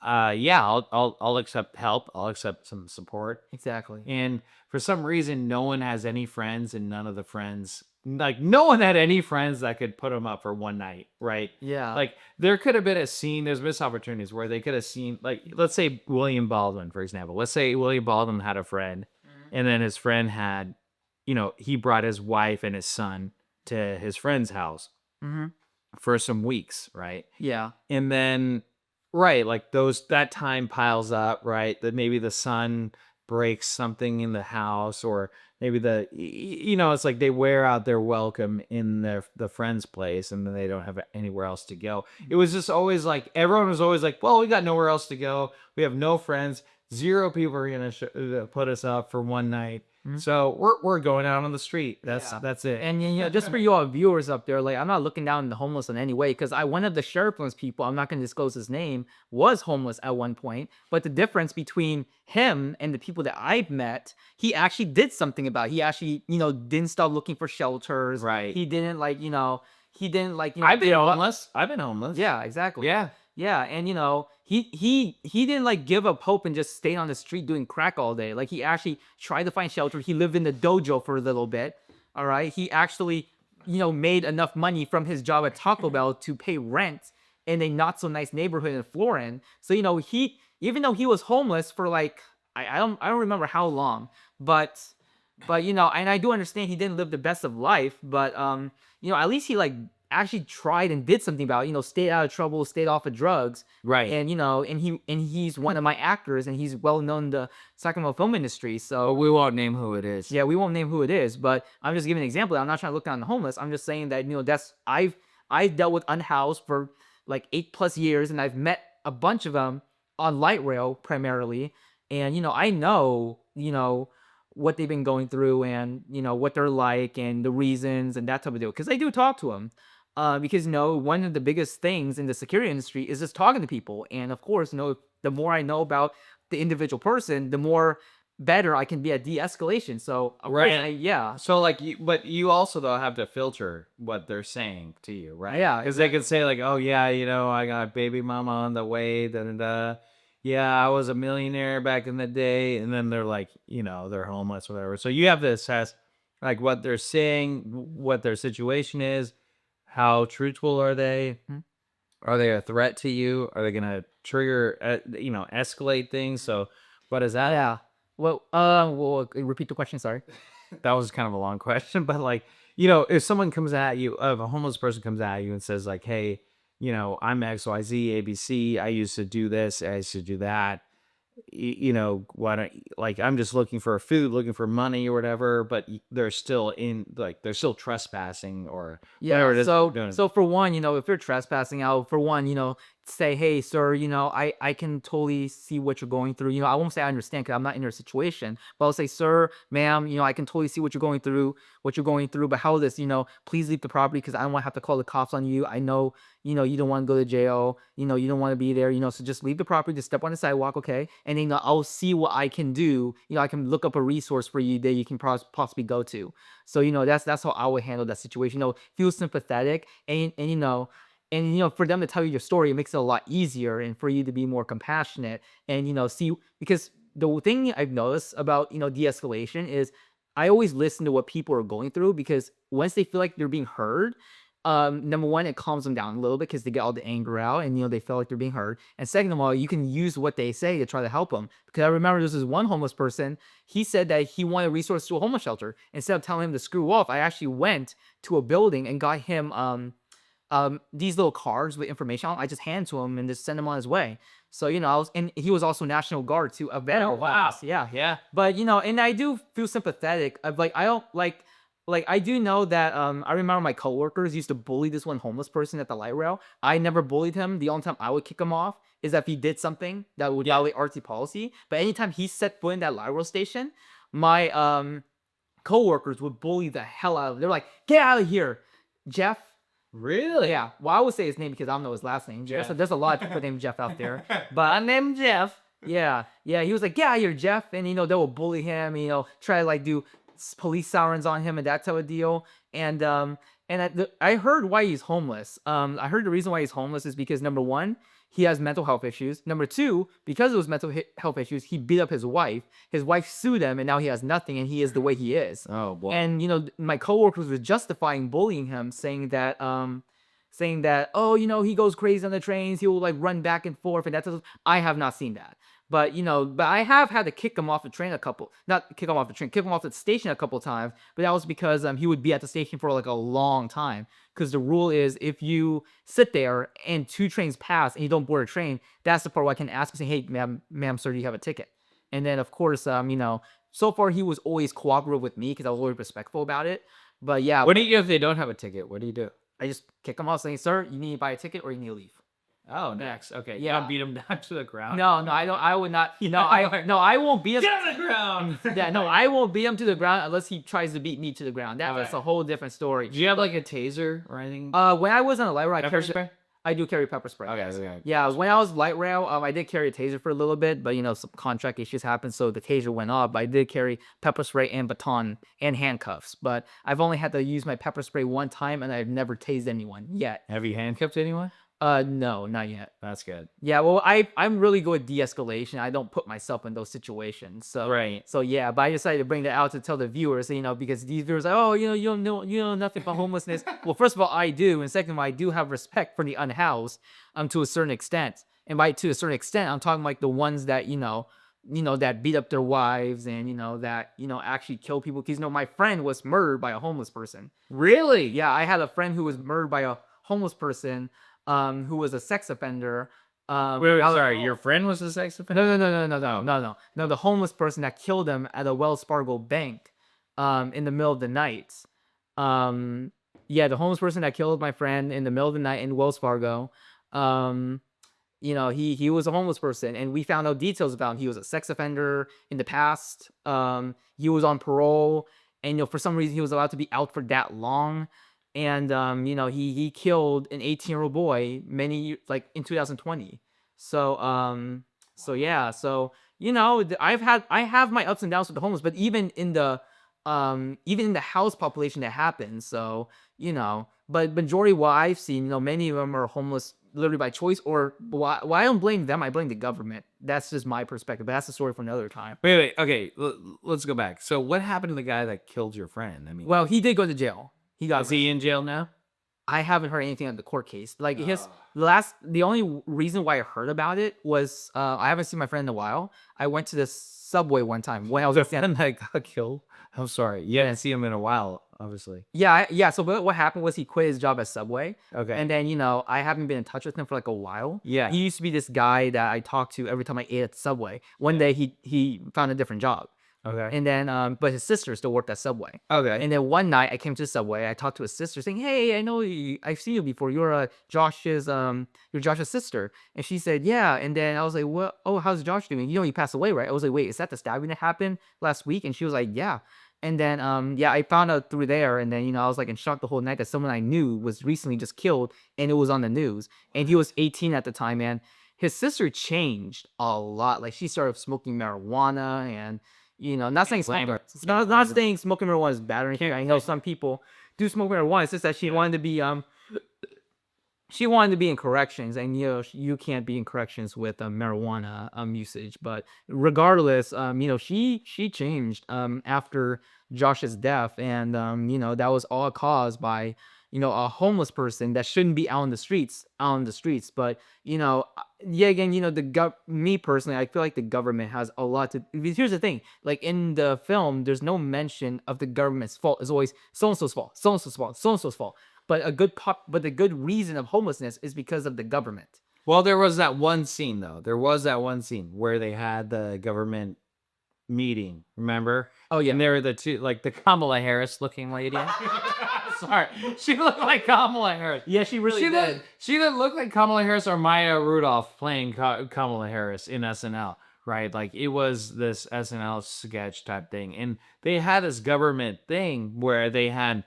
yeah, I'll accept help, I'll accept some support. Exactly. And for some reason, no one has any friends, and none of the friends, like no one had any friends that could put them up for one night, right? Yeah. Like there could have been a scene, there's missed opportunities where they could have seen, like, let's say William Baldwin, for example. Let's say William Baldwin had a friend, and then his friend had, he brought his wife and his son to his friend's house for some weeks, right? Yeah. And then, right, like that time piles up, right? That maybe the son breaks something in the house, or maybe it's like they wear out their welcome in the friend's place, and then they don't have anywhere else to go. It was just always like, everyone was always like, well, we got nowhere else to go. We have no friends. 0 people are going to put us up for one night. So we're going out on the street. That's it. And just for you all viewers up there, like, I'm not looking down on the homeless in any way, because one of the sheriff's people, I'm not going to disclose his name, was homeless at one point. But the difference between him and the people that I've met, he actually did something about it. He actually, didn't stop looking for shelters. Right. He didn't I've been homeless. I've been homeless. Yeah, exactly. Yeah. Yeah, and he didn't give up hope and just stayed on the street doing crack all day. Like, he actually tried to find shelter. He lived in the dojo for a little bit. All right, he actually made enough money from his job at Taco Bell to pay rent in a not so nice neighborhood in Florin. So he, even though he was homeless for like I don't remember how long, but and I do understand he didn't live the best of life, but at least he actually tried and did something about it, stayed out of trouble, stayed off of drugs. Right. And he's one of my actors, and he's well known in the Sacramento film industry. So But we won't name who it is. yeah, we won't name who it is, but I'm just giving an example. I'm not trying to look down on the homeless. I'm just saying that that's I've dealt with unhoused for like 8+ years, and I've met a bunch of them on light rail primarily, and I know what they've been going through, and what they're like, and the reasons, and that type of deal, because I do talk to them. Because one of the biggest things in the security industry is just talking to people, and of course, the more I know about the individual person, the more better I can be at de-escalation. So Right. yeah. So like, but you also though have to filter what they're saying to you, right? Yeah, Because they could say like, oh yeah, I got baby mama on the way, da da da. Yeah, I was a millionaire back in the day, and then they're like, they're homeless, whatever. So you have to assess like what they're saying, what their situation is, how truthful are they? Are they a threat to you? Are they gonna trigger, escalate things? So, what is that? Yeah. Well, repeat the question. Sorry. That was kind of a long question, but like, if someone comes at you, if a homeless person comes at you and says like, hey, I'm XYZ, ABC, I used to do this, I used to do that, why don't, like, I'm just looking for food, looking for money or whatever, but they're still they're still trespassing or whatever it is they're doing. So for one, if you're trespassing, I'll say, hey, sir, I can totally see what you're going through. I won't say I understand, because I'm not in your situation, but I'll say, sir, ma'am, I can totally see what you're going through, but how is this, please leave the property, because I don't want to have to call the cops on you. I know, you don't want to go to jail, you don't want to be there, so just leave the property, just step on the sidewalk, okay? And then I'll see what I can do. I can look up a resource for you that you can possibly go to. So, that's how I would handle that situation. Feel sympathetic, and for them to tell you your story, it makes it a lot easier, and for you to be more compassionate, and see, because the thing I've noticed about de-escalation is I always listen to what people are going through, because once they feel like they're being heard, Number one, it calms them down a little bit because they get all the anger out and, they feel like they're being heard. And second of all, you can use what they say to try to help them. Because I remember there's this one homeless person, he said that he wanted resources to a homeless shelter. Instead of telling him to screw off, I actually went to a building and got him these little cards with information on. I just hand to him and just send him on his way. So, and he was also National Guard too. A veteran. Oh, wow. Yeah. But, and I do feel sympathetic. I don't like I do know that I remember my coworkers used to bully this one homeless person at the light rail. I never bullied him. The only time I would kick him off is if he did something that would violate RT policy. But anytime he set foot in that light rail station, my coworkers would bully the hell out of him. They're like, "Get out of here, Jeff." Really? Yeah. Well, I would say his name because I don't know his last name. Jeff. So there's a lot of people named Jeff out there. But I'm named Jeff. Yeah. He was like, "Get out of here, Jeff," and they will bully him. Try to do police sirens on him and that type of deal. And I heard why he's homeless. I heard the reason why he's homeless is because number one, he has mental health issues. Number two, because of those mental health issues, he beat up his wife. His wife sued him, and now he has nothing, and he is the way he is. Oh boy. And my coworkers were justifying bullying him, saying that oh, he goes crazy on the trains. He will run back and forth, and that's. I have not seen that. But I have had to kick him off the train kick him off the station a couple of times. But that was because he would be at the station for a long time. Because the rule is if you sit there and 2 trains pass and you don't board a train, that's the part where I can ask and say, "Hey, ma'am, sir, do you have a ticket?" And then of course, so far he was always cooperative with me because I was always respectful about it. But yeah, What do you do if they don't have a ticket? What do you do? I just kick them off saying, "Sir, you need to buy a ticket or you need to leave." Oh, next. Okay. Yeah. You beat them down to the ground. No, I don't. I would not. I won't beat him. Get on the ground. Yeah, no, I won't beat him to the ground unless he tries to beat me to the ground. That's a whole different story. Do you have a taser or anything? When I was on the light rail, I do carry pepper spray. Okay. Yeah, when I was light rail, I did carry a taser for a little bit, but some contract issues happened, so the taser went off. But I did carry pepper spray and baton and handcuffs. But I've only had to use my pepper spray one time, and I've never tased anyone yet. Have you handcuffed anyone? No, not yet. That's good. Yeah, well, I'm really good at de-escalation. I don't put myself in those situations. So Right. So yeah, but I decided to bring that out to tell the viewers, because these viewers are, oh, you don't know nothing about homelessness. Well, first of all, I do, and second of all, I do have respect for the unhoused, to a certain extent. And to a certain extent, I'm talking the ones that that beat up their wives and that actually kill people. Because my friend was murdered by a homeless person. Really? Yeah, I had a friend who was murdered by a homeless person. Who was a sex offender. Wait, sorry. Your friend was a sex offender? No. The homeless person that killed him at a Wells Fargo bank, in the middle of the night. The homeless person that killed my friend in the middle of the night in Wells Fargo. He was a homeless person, and we found out details about him. He was a sex offender in the past. He was on parole, and for some reason he was allowed to be out for that long. And he killed an 18-year-old boy in 2020. So I have my ups and downs with the homeless, but even in the house population that happens. So but majority what I've seen, many of them are homeless literally by choice, or why I don't blame them, I blame the government. That's just my perspective, but that's a story for another time. Wait. Okay, let's go back. So what happened to the guy that killed your friend? I mean, well, he did go to jail. Is he in jail now? I haven't heard anything on the court case. The only reason why I heard about it was I haven't seen my friend in a while. I went to the subway one time when I was a friend that got killed. I'm sorry. You didn't see him in a while, obviously. Yeah. So what happened was he quit his job at Subway. Okay. And then I haven't been in touch with him for a while. Yeah. He used to be this guy that I talked to every time I ate at Subway. One day he found a different job. Okay. And then, but his sister still worked at Subway. Okay. And then one night I came to Subway. I talked to his sister, saying, "Hey, I know you. I've seen you before. You're Josh's sister." And she said, "Yeah." And then I was like, "What? Oh, how's Josh doing? He passed away, right?" I was like, "Wait, is that the stabbing that happened last week?" And she was like, "Yeah." And then, I found out through there. And then, I was in shock the whole night that someone I knew was recently just killed, and it was on the news. And he was 18 at the time, man. His sister changed a lot. She started smoking marijuana and. Not saying not saying smoking marijuana is bad or anything. I know some people do smoke marijuana. It's just that she wanted to be she wanted to be in corrections, and you can't be in corrections with marijuana usage. But regardless, she changed after Josh's death, and that was all caused by a homeless person that shouldn't be out on the streets, But yeah, again, me personally, I feel like the government has a lot to. Because here's the thing, like in the film, there's no mention of the government's fault. It's always so and so's fault, so and so's fault, so and so's fault. But the good reason of homelessness is because of the government. Well, there was that one scene though. There was that one scene where they had the government meeting. Remember? Oh yeah. And there were the two, like the Kamala Harris looking lady. Sorry, she looked like Kamala Harris. Yeah, she really did. She didn't look like Kamala Harris or Maya Rudolph playing Kamala Harris in SNL, right? Like it was this SNL sketch type thing, and they had this government thing where they had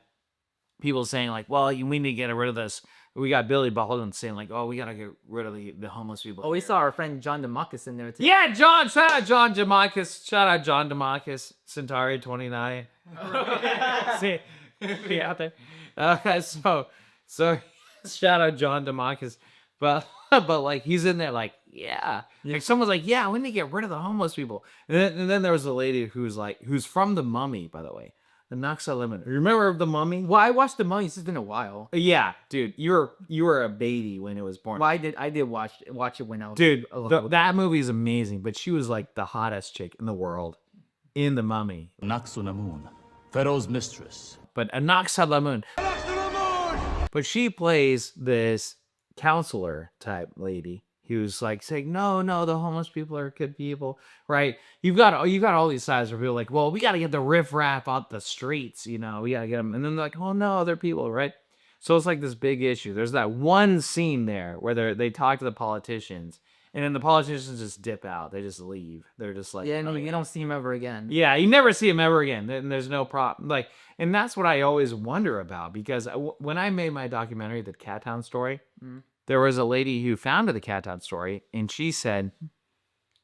people saying like, well, we need to get rid of this. We got Billy Baldwin saying like, oh, we got to get rid of the homeless people. Oh, we saw our friend John DeMarcus in there too. Yeah, John. Shout out John DeMarcus. Shout out John DeMarcus. Centauri 29. See out there. So shout out John DeMarcus. But like he's in there like, yeah. Like someone's like, yeah, we need to get rid of the homeless people. And then there was a lady who's from The Mummy, by the way. The Naxa Lemon. Remember The Mummy? Well, I watched The Mummy. It's been a while. Yeah, dude. You were a baby when it was born. Well, I did watch it when I was dude. That movie is amazing. But she was like the hottest chick in the world in The Mummy. Naxunamun, Pharaoh's mistress. But Naxa Lemon. But she plays this counselor type lady who's like saying, no, the homeless people are good people, right? You got all these sides where people are like, well, we got to get the riffraff out the streets, we got to get them. And then they're like, oh no, they're people, right? So it's like this big issue. There's that one scene there where they talk to the politicians, and then the politicians just dip out. They just leave. They're just like, yeah, no, you don't see him ever again. Yeah, you never see him ever again. And there's no problem. Like, and that's what I always wonder about, because when I made my documentary, The Cat Town Story, there was a lady who founded The Cat Town Story, and she said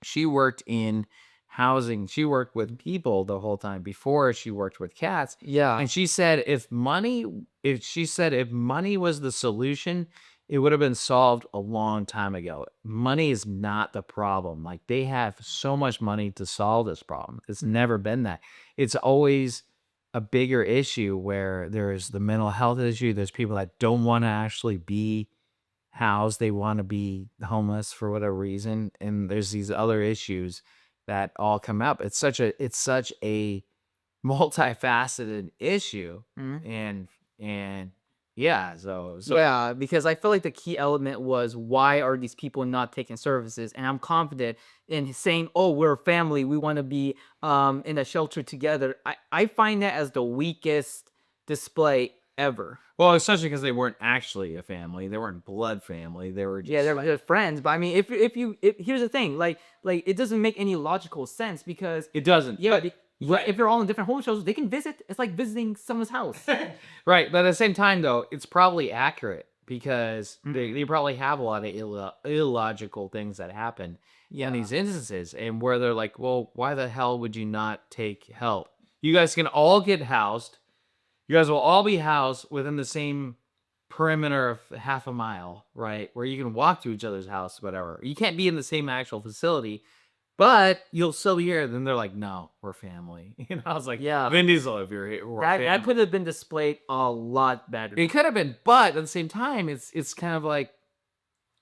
she worked in housing. She worked with people the whole time before she worked with cats. Yeah. And she said if money was the solution, it would have been solved a long time ago. Money is not the problem. Like, they have so much money to solve this problem. It's never been that. It's always a bigger issue where there's the mental health issue. There's people that don't want to actually be housed. They want to be homeless for whatever reason. And there's these other issues that all come up. It's such a multifaceted issue. And yeah, so yeah, because I feel like the key element was, why are these people not taking services? And I'm confident in saying, oh, we're a family, we want to be in a shelter together. I find that as the weakest display ever. Well, especially because they weren't actually a family. They weren't blood family. They were just... Yeah, they're friends. But I mean, if here's the thing, like it doesn't make any logical sense, because it doesn't. Yeah, if they're all in different home shelters, they can visit. It's like visiting someone's house. Right, but at the same time, though, it's probably accurate, because they probably have a lot of illogical things that happen in these instances, and where they're like, well, why the hell would you not take help? You guys can all get housed. You guys will all be housed within the same perimeter of half a mile, right? Where you can walk to each other's house, whatever. You can't be in the same actual facility, but you'll still be here. Then they're like, no, we're family. I was like, yeah, Vin Diesel, if you're here, that could have been displayed a lot better. It could have been, but at the same time, it's kind of like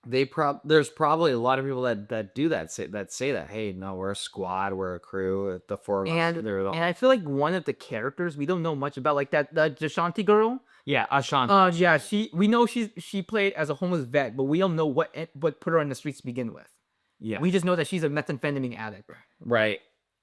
there's probably a lot of people that do that, say that, hey, no, we're a squad, we're a crew, the four of us. And I feel like one of the characters we don't know much about, like that Jashanti girl. Yeah, Ashanti. Yeah, we know she played as a homeless vet, but we don't know what put her on the streets to begin with. Yeah, we just know that she's a methamphetamine addict. Right.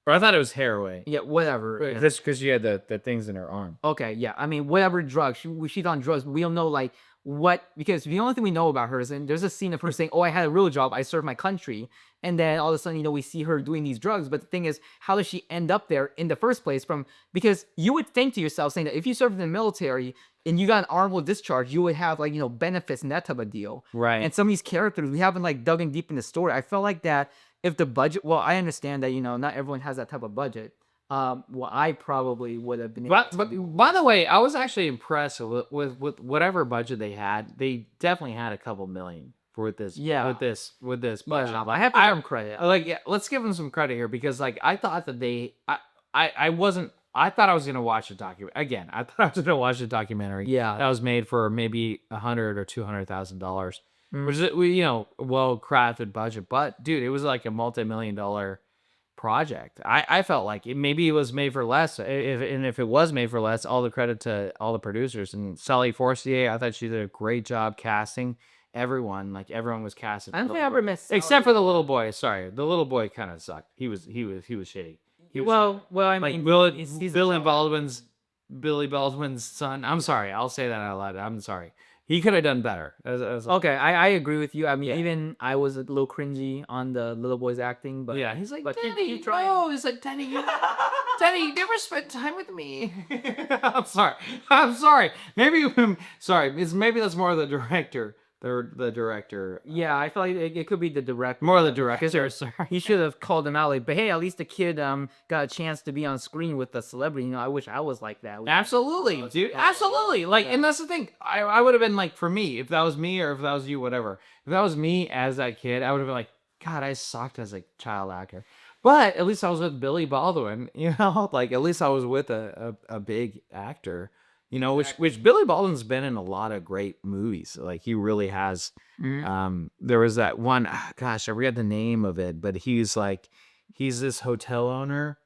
Or I thought it was heroin. Yeah, whatever. Right. That's because she had the things in her arm. Okay, yeah. I mean, whatever drugs. She's on drugs, but we don't know, like, what, because the only thing we know about her is, and there's a scene of her saying, oh, I had a real job, I served my country, and then all of a sudden, we see her doing these drugs. But the thing is, how does she end up there in the first place? Because you would think to yourself, saying that if you served in the military and you got an honorable discharge, you would have, like, benefits and that type of deal. Right. And some of these characters, we haven't, like, dug in deep in the story. I felt like that if the budget, well, I understand that, not everyone has that type of budget, Well, I probably would have been. But by the way, I was actually impressed with whatever budget they had. They definitely had a couple million for this. Yeah. With this budget. I have to give them credit. Like, yeah, let's give them some credit here because like I thought that I wasn't. I thought I was gonna watch a document again. I thought I was gonna watch a documentary. Yeah. that was made for maybe $100,000 or $200,000, which is well crafted budget. But dude, it was like a multi-million-dollar project. I felt like maybe it was made for less. If it was made for less, all the credit to all the producers and Sally Forcier. I thought she did a great job casting everyone. Like everyone was casted. I don't think I ever missed. Except for the little boy. Sorry, the little boy kind of sucked. He was shitty. Well, I Like mean, Billy Baldwin's son. I'm sorry. I'll say that out loud. I'm sorry. He could have done better. okay, I agree with you. I mean, even I was a little cringy on the little boy's acting, but yeah, he's like, but Daddy, he tried. no. He's like, Daddy, Daddy, you never spent time with me. I'm sorry. Maybe that's more of the director. The director. Yeah, I feel like it could be the director. More of the director. Sorry. He should have called him out, like, but hey, at least the kid got a chance to be on screen with the celebrity. I wish I was like that. Absolutely, dude. Absolutely. Like, and that's the thing. I would have been like, for me, if that was me or if that was you, whatever. If that was me as that kid, I would have been like, God, I sucked as a child actor. But at least I was with Billy Baldwin, like at least I was with a big actor, which Billy Baldwin's been in a lot of great movies. Like he really has. There was that one, gosh, I forget the name of it, but he's this hotel owner.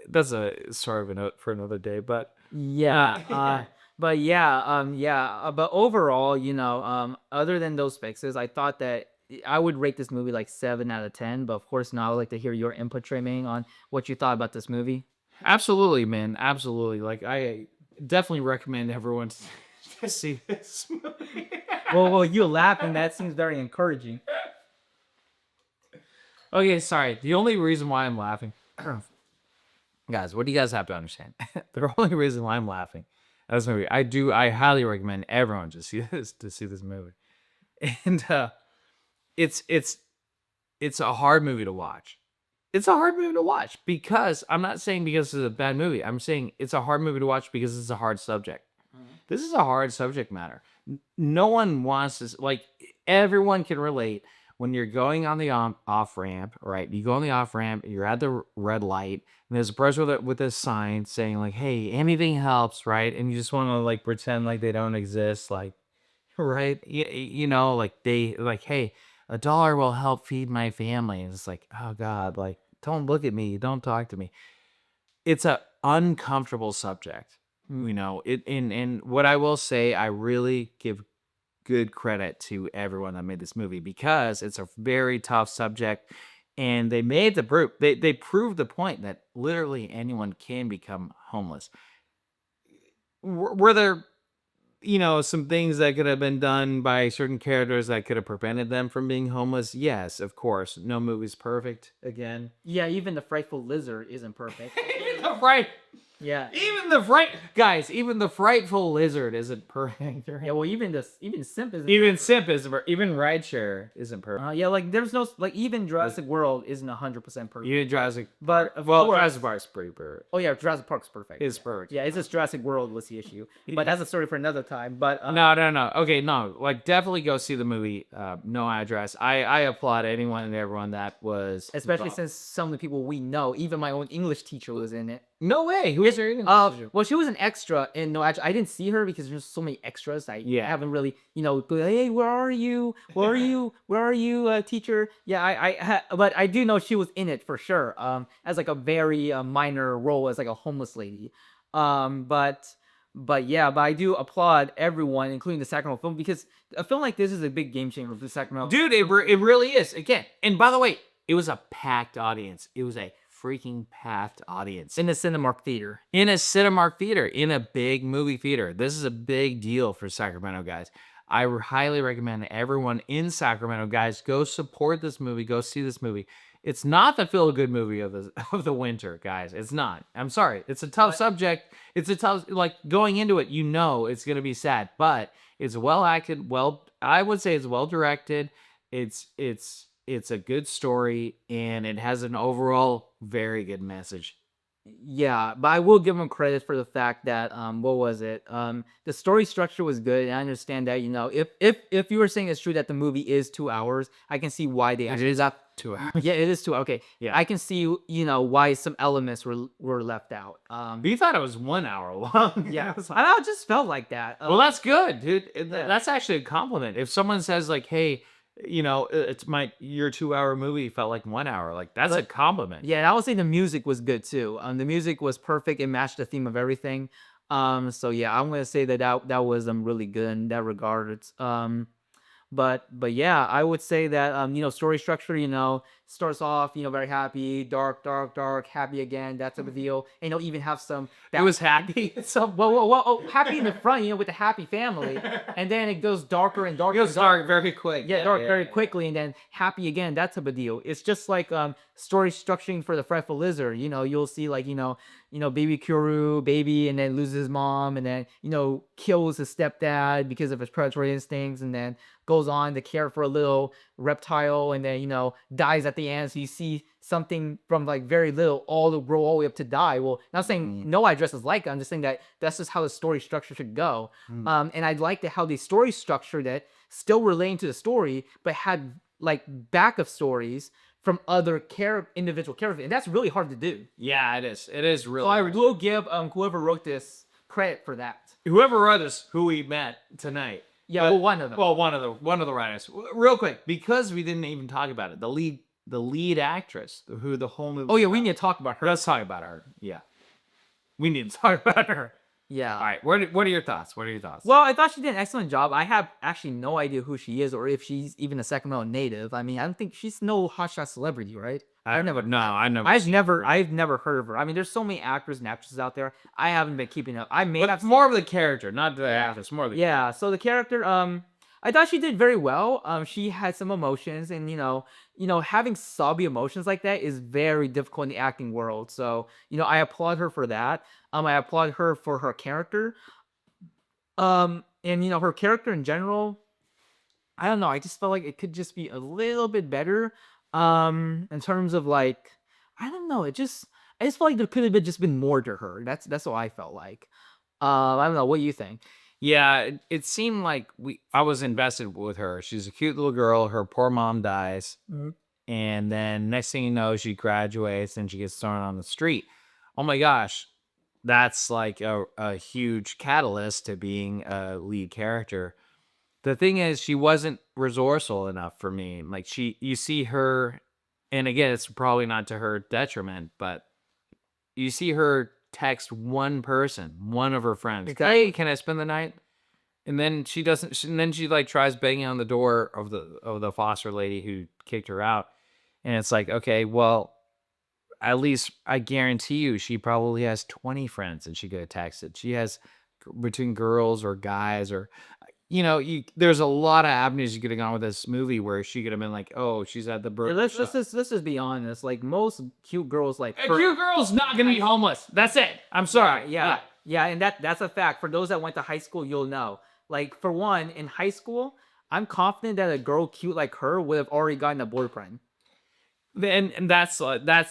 That's a sort of a note for another day, but yeah. But but overall, other than those fixes, I thought that I would rate this movie like 7 out of 10. But of course, now I'd like to hear your input, Tremaine, on what you thought about this movie. Absolutely, man. Absolutely. Like I definitely recommend everyone to see this movie. well, you laughing, that seems very encouraging. Okay, sorry. The only reason why I'm laughing, guys, what do you guys have to understand? The only reason why I'm laughing at this movie, I highly recommend everyone to see this movie. And it's a hard movie to watch. It's a hard movie to watch because I'm not saying because it's a bad movie. I'm saying it's a hard movie to watch because it's a hard subject. This is a hard subject matter. No one wants this. Like everyone can relate when you're going on the off ramp, right? You go on the off ramp, you're at the red light, and there's a person with a sign saying like, "Hey, anything helps," right? And you just want to like pretend like they don't exist, like, right? Like they like, "Hey, $1 will help feed my family." And it's like, oh God, like don't look at me, don't talk to me. It's a uncomfortable subject, and what I will say, I really give good credit to everyone that made this movie because it's a very tough subject, and they made the proof. They proved the point that literally anyone can become homeless. Were there some things that could have been done by certain characters that could have prevented them from being homeless? Yes, of course. No movie's perfect. Again. Yeah, even the frightful lizard isn't perfect. Yeah. Even the frightful lizard isn't perfect. Yeah, well, even Simp isn't. Even Rideshare isn't perfect. Yeah, like there's no even Jurassic World isn't 100% perfect. Even Jurassic, but Jurassic Park's pretty perfect. Oh yeah, Jurassic Park's perfect. It's perfect. Yeah, it's just Jurassic World was the issue, but that's a story for another time. But no. Okay, no. Like definitely go see the movie. No Address. I applaud anyone and everyone that was, especially since some of the people we know, even my own English teacher was in it. No way. Who is her? Well, she was an extra in No Address. I didn't see her because there's so many extras. I haven't really, hey, where are you? Where are you, teacher? Yeah, but I do know she was in it for sure. As like a very minor role as like a homeless lady. But I do applaud everyone, including the Sacramento film, because a film like this is a big game changer for the Sacramento. Dude, it really is. Again, and by the way, it was a packed audience. It was a freaking packed audience in a Cinemark theater. In a big movie theater. This is a big deal for Sacramento, guys. I highly recommend everyone in Sacramento, guys, go support this movie. Go see this movie. It's not the feel-good movie of the winter, guys. It's not. I'm sorry. It's a tough subject. It's a tough, like, going into it, it's going to be sad, but it's well acted. I would say it's well directed. It's a good story, and it has an overall very good message. Yeah, but I will give him credit for the fact that what was it? The story structure was good, and I understand that if you were saying it's true that the movie is 2 hours, I can see why they It actually is left. 2 hours. Yeah, it is 2 hours. Okay, Yeah. I can see why some elements were left out. You thought it was 1 hour long. Yeah, I was I know, it just felt like that. well, that's good, dude. Yeah. That's actually a compliment. If someone says like, "Hey, it's your 2 hour movie felt like 1 hour," like that's a compliment. Yeah, and I would say the music was good too. The music was perfect. It matched the theme of everything. So yeah, I'm gonna say that was really good in that regard. But yeah, I would say that story structure, starts off, very happy, dark, dark, dark, happy again, that type of deal. And you'll even have some It was happy. so well, happy in the front, with the happy family, and then it goes darker and darker. It goes dark very quick. Yeah, dark very quickly, and then happy again, that type of deal. It's just like story structuring for the Fretful Lizard. You'll see like baby Kuru, baby, and then loses his mom, and then kills his stepdad because of his predatory instincts, and then goes on to care for a little reptile, and then dies at the end. So you see something from like very little all the grow all the way up to die. Well, not saying no, I dress as Leica. I'm just saying that that's just how the story structure should go. And I liked how the story structured it, still relating to the story, but had like backup stories from other individual characters, and that's really hard to do. Yeah, it is. It is really. So I will give whoever wrote this credit for that. Whoever wrote this, who we met tonight. Yeah, well, one of them. Well, one of the writers. Real quick, because we didn't even talk about it. The lead actress, who the whole movie. Oh yeah, we need to talk about her. Let's talk about her. Yeah, we need to talk about her. Yeah. All right. What are your thoughts? Well, I thought she did an excellent job. I have actually no idea who she is or if she's even a Sacramento native. I mean, I don't think she's no hotshot celebrity, right? I've never. I've never heard of her. I mean, there's so many actors and actresses out there. I haven't been keeping up. I may But have more of the character, not the actress. More of the. Yeah, so the character, I thought she did very well. She had some emotions, and having sobby emotions like that is very difficult in the acting world. So I applaud her for that. I applaud her for her character. And her character in general, I don't know. I just felt like it could just be a little bit better. In terms of like, I don't know. I just felt like there could have been more to her. That's what I felt like. I don't know. What do you think? Yeah, it seemed like I was invested with her. She's a cute little girl. Her poor mom dies. And then next thing you know, she graduates and she gets thrown on the street. Oh my gosh. That's like a huge catalyst to being a lead character. The thing is, she wasn't resourceful enough for me. Like you see her, and again, it's probably not to her detriment, but you see her text one person, one of her friends. Hey, can I spend the night? And then she doesn't. And then she like tries banging on the door of the foster lady who kicked her out. And it's like, okay, well, at least I guarantee you, she probably has 20 friends that she could have texted. She has between girls or guys or. There's a lot of avenues you could have gone with this movie where she could have been like, oh, she's at the birth. Let's just be honest. Like most cute girls, like A cute girl's not gonna be homeless. That's it. I'm sorry. Yeah, and that's a fact. For those that went to high school, you'll know. Like for one, in high school, I'm confident that a girl cute like her would have already gotten a boyfriend. And that's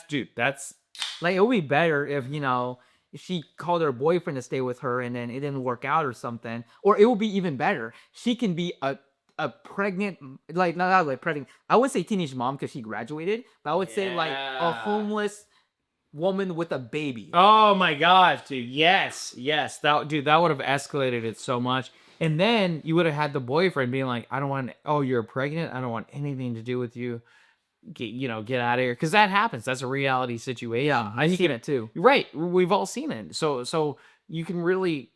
dude. That's like it would be better if she called her boyfriend to stay with her and then it didn't work out or something. Or it would be even better. She can be a pregnant, like not like pregnant. I would say teenage mom because she graduated, but I would say like a homeless woman with a baby. Oh my gosh, dude. Yes. That would have escalated it so much. And then you would have had the boyfriend being like, you're pregnant? I don't want anything to do with you. Get out of here, because that happens. That's a reality situation. Yeah, I've seen it too. Right, we've all seen it. So you can really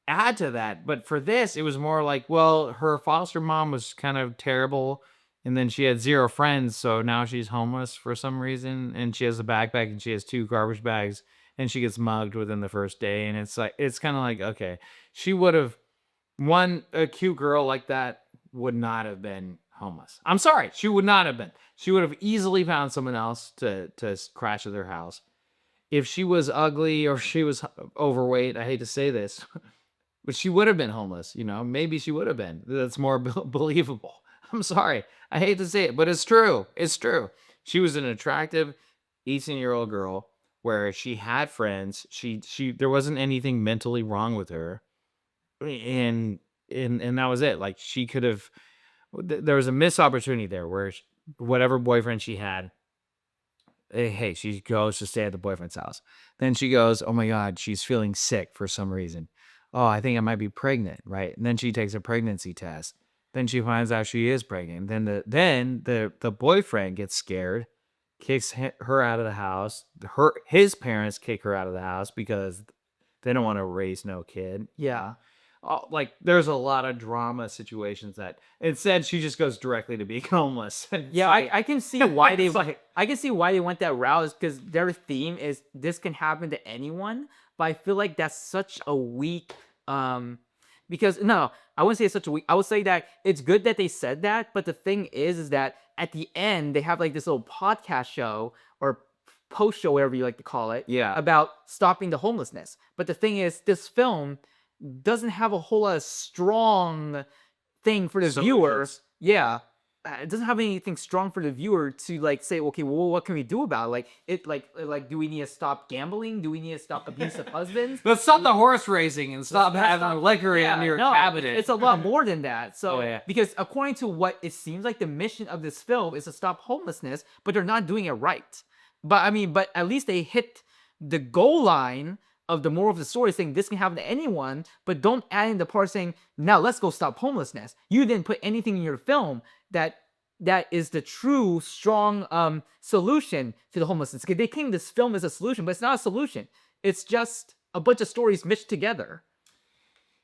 add to that. But for this, it was more like, well, her foster mom was kind of terrible, and then she had zero friends, so now she's homeless for some reason, and she has a backpack and she has 2 garbage bags, and she gets mugged within the first day, and it's kind of like, okay, she would have a cute girl like that would not have been homeless. I'm sorry, she would not have been. She would have easily found someone else to crash at their house. If she was ugly or she was overweight, I hate to say this, but she would have been homeless. Maybe she would have been. That's more believable. I'm sorry, I hate to say it, but it's true. It's true. She was an attractive 18-year-old girl where she had friends. She there wasn't anything mentally wrong with her, and and that was it. Like she could have. There was a missed opportunity there where whatever boyfriend she had, hey, she goes to stay at the boyfriend's house. Then she goes, oh my God, she's feeling sick for some reason. Oh, I think I might be pregnant, right? And then she takes a pregnancy test. Then she finds out she is pregnant. Then the boyfriend gets scared, kicks her out of the house. His parents kick her out of the house because they don't want to raise no kid. Yeah. Like there's a lot of drama situations that instead she just goes directly to being homeless. Yeah, I can see why they It's like- I can see why they went that route is because their theme is this can happen to anyone, but I feel like that's such a weak because no, I wouldn't say it's such a weak. I would say that it's good that they said that, but the thing is that at the end they have like this little podcast show or post show, whatever you like to call it, Yeah. about stopping the homelessness. But the thing is, this film doesn't have a whole lot of strong thing for the viewer. Solutions. Yeah. It doesn't have anything strong for the viewer to like say, okay, well, what can we do about it? Like, do we need to stop gambling? Do we need to stop abusive husbands? Let's stop the horse racing and stop having liquor in your cabinet. It's a lot more than that. So, Oh, yeah. because according to what it seems like, the mission of this film is to stop homelessness, but they're not doing it right. But I mean, but at least they hit the goal line of the moral of the story, saying this can happen to anyone, but don't add in the part saying, now let's go stop homelessness. You didn't put anything in your film that is the true strong solution to the homelessness. They claim this film is a solution, but it's not a solution. It's just a bunch of stories mixed together.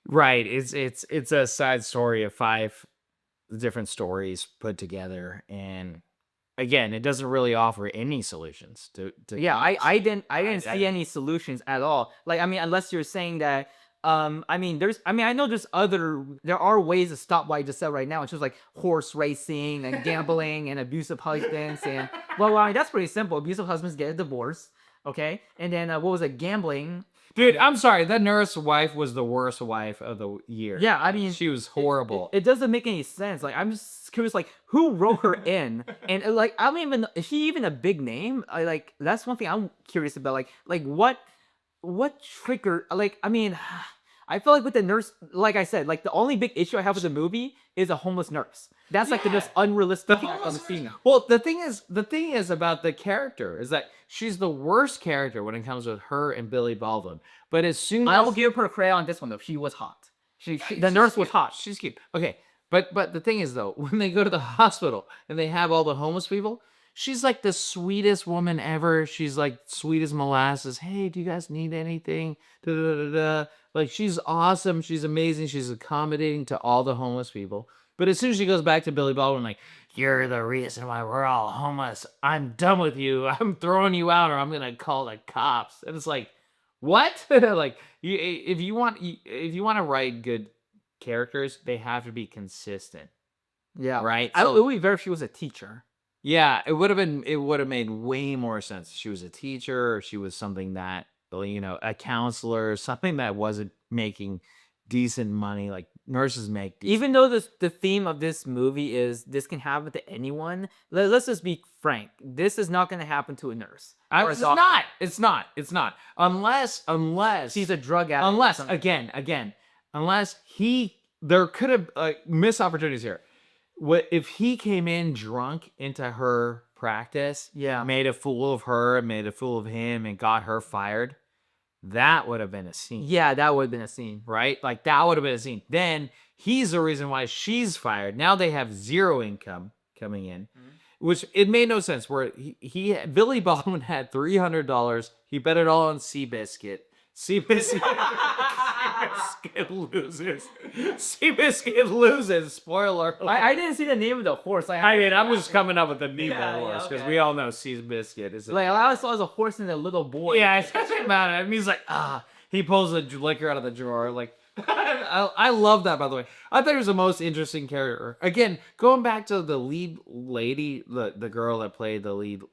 Right. It's a side story of 5 different stories put together, and again, it doesn't really offer any solutions to Yeah, I didn't see any solutions at all. Like, I mean, unless you're saying that I know there are ways to stop what I just said right now. It's just like horse racing and gambling and abusive husbands and well, I mean, that's pretty simple. Abusive husbands get a divorce, okay? And then what was it? Gambling. Dude, I'm sorry. That nurse wife was the worst wife of the year. Yeah, I mean, she was horrible. It doesn't make any sense. Like, I'm just curious, like, who wrote her in? And like, I don't even know, is she even a big name? Like, that's one thing I'm curious about. Like what trigger? Like, I mean, I feel like with the nurse, like I said, like the only big issue I have with the movie is a homeless nurse. That's like the most unrealistic thing I've seen. Well, the thing is about the character is that she's the worst character when it comes with her and Billy Baldwin. But as soon as I will give her credit on this one though. She was hot. The nurse was hot. She's cute. Okay, but the thing is though, when they go to the hospital and they have all the homeless people, she's like the sweetest woman ever. She's like sweet as molasses. Hey, do you guys need anything? Da, da, da, da. Like she's awesome. She's amazing. She's accommodating to all the homeless people. But as soon as she goes back to Billy Baldwin, like, you're the reason why we're all homeless. I'm done with you. I'm throwing you out, or I'm gonna call the cops. And it's like, what? Like, if you want to write good characters, they have to be consistent. Yeah. Right. It would be better if she was a teacher. Yeah, it would have made way more sense. She was a teacher, or she was something that, a counselor, something that wasn't making decent money. Like nurses make decent. Even though the theme of this movie is this can happen to anyone, let's just be frank. This is not going to happen to a nurse. It's not. It's not. Unless she's a drug addict. Unless there could have missed opportunities here. What if he came in drunk into her practice? Yeah, made a fool of her, made a fool of him, and got her fired. That would have been a scene. Yeah, that would have been a scene, right? Like that would have been a scene. Then he's the reason why she's fired. Now they have zero income coming in, which it made no sense. Where Billy Baldwin had $300. He bet it all on Seabiscuit. Seabiscuit loses. Seabiscuit loses. Spoiler alert. I didn't see the name of the horse. I'm just coming up with the name of the horse because we all know Seabiscuit is. Like I always saw as a horse and a little boy. Yeah, I said about it. I mean, he's like, he pulls the liquor out of the drawer. Like, I love that. By the way, I thought he was the most interesting character. Again, going back to the lead lady, the girl that played the lead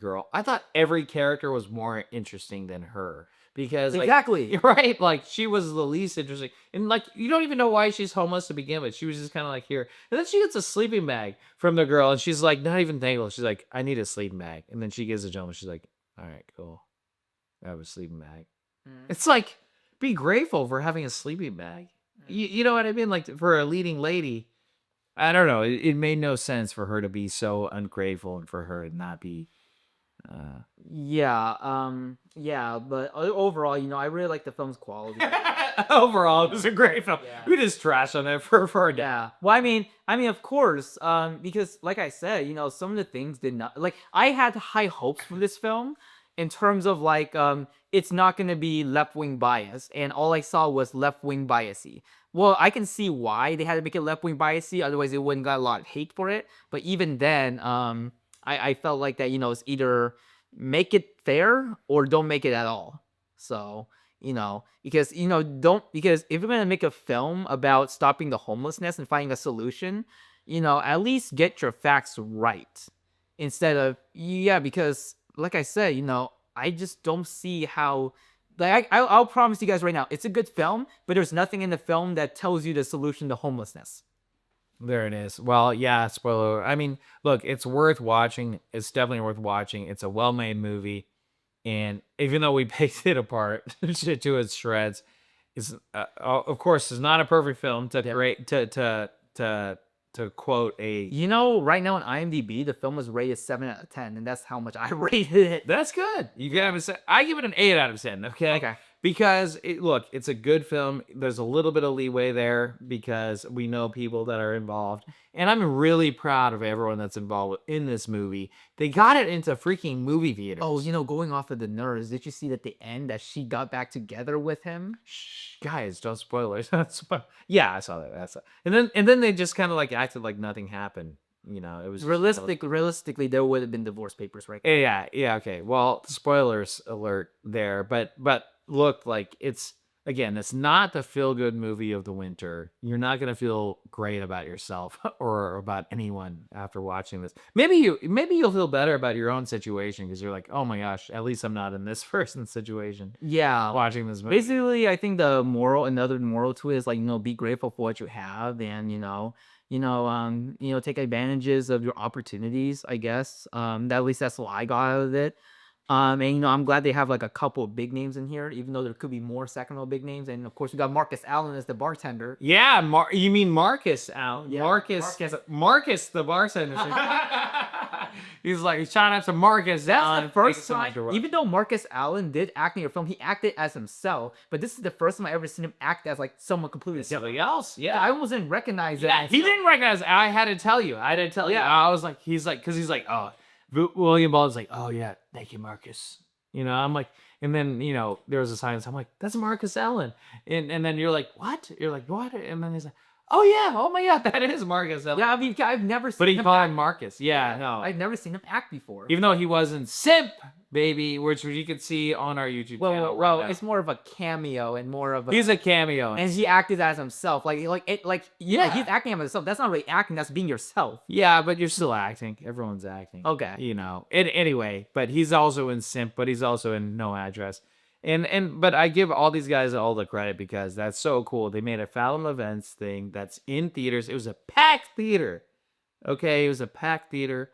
girl. I thought every character was more interesting than her. Because exactly right, like she was the least interesting, and like you don't even know why she's homeless to begin with. She was just kind of like here, and then she gets a sleeping bag from the girl, and she's like not even thankful. She's like, I need a sleeping bag, and then she gives it to him. She's like, all right, cool. have a sleeping bag. It's like, be grateful for having a sleeping bag. You know what I mean? Like, for a leading lady, I don't know. It made no sense for her to be so ungrateful and for her to not be. Yeah, but overall, I really like the film's quality. Overall, it was a great film. Yeah. We just trashed on it for a day. Yeah. Well, I mean, of course, because like I said, some of the things did not like. I had high hopes for this film in terms of like, it's not gonna be left wing bias, and all I saw was left wing biasy. Well, I can see why they had to make it left wing biasy, otherwise it wouldn't got a lot of hate for it. But even then, I felt like that, it's either make it fair or don't make it at all. So, because because if you're gonna make a film about stopping the homelessness and finding a solution, at least get your facts right. Instead of because like I said, I just don't see how like I'll promise you guys right now, it's a good film, but there's nothing in the film that tells you the solution to homelessness. There it is. Well, yeah, spoiler. I mean, look, it's worth watching. It's definitely worth watching. It's a well-made movie. And even though we picked it apart to its shreds, it's of course it's not a perfect film to quote a. Right now on IMDb, the film is rated 7 out of 10, and that's how much I rated it. That's good. You can have I give it an 8 out of 10. Okay. Because it's a good film. There's a little bit of leeway there because we know people that are involved, and I'm really proud of everyone that's involved in this movie. They got it into freaking movie theaters. Oh, going off of the nerds, did you see at the end that she got back together with him? Shh, guys, don't spoilers. Yeah, I saw that. And then they just kind of like acted like nothing happened. It was realistically, there would have been divorce papers, right? Yeah. Okay. Well, spoilers alert there, but look, like it's not the feel good movie of the winter. You're not gonna feel great about yourself or about anyone after watching this. Maybe you'll feel better about your own situation because you're like, oh my gosh, at least I'm not in this person's situation. Yeah, watching this movie. Basically, I think another moral to it is like, be grateful for what you have, and take advantages of your opportunities, I guess. At least that's what I got out of it. And I'm glad they have like a couple of big names in here, even though there could be more Sacramento big names. And of course, we got Marcus Allen as the bartender. Yeah, you mean Marcus Allen? Yeah, Marcus, the bartender. He's shouting out to Marcus. That's the first time. Even though Marcus Allen did act in your film, he acted as himself. But this is the first time I ever seen him act as like someone completely something else. Yeah, I almost didn't recognize that. He didn't recognize it. I had to tell you. Yeah, I was like, because he's like, oh. William Baldwin's like, oh yeah, thank you, Marcus. I'm like, and then there was a silence. I'm like, that's Marcus Allen, and then you're like, what? You're like, what? And then he's like, oh yeah, oh my god, that is Marcus Allen. Yeah, I mean, I've never seen. But he called him Marcus. Yeah, no, I've never seen him act before. Even though he wasn't Simp Baby, which you can see on our YouTube channel. Well, it's more of a cameo and more of a. He's a cameo, and he acted as himself. He's acting as himself. That's not really acting. That's being yourself. Yeah, but you're still acting. Everyone's acting. Okay. Anyway, but he's also in Simp, but he's also in No Address. But I give all these guys all the credit because that's so cool. They made a Fallon Events thing that's in theaters. It was a packed theater. Okay, it was a packed theater,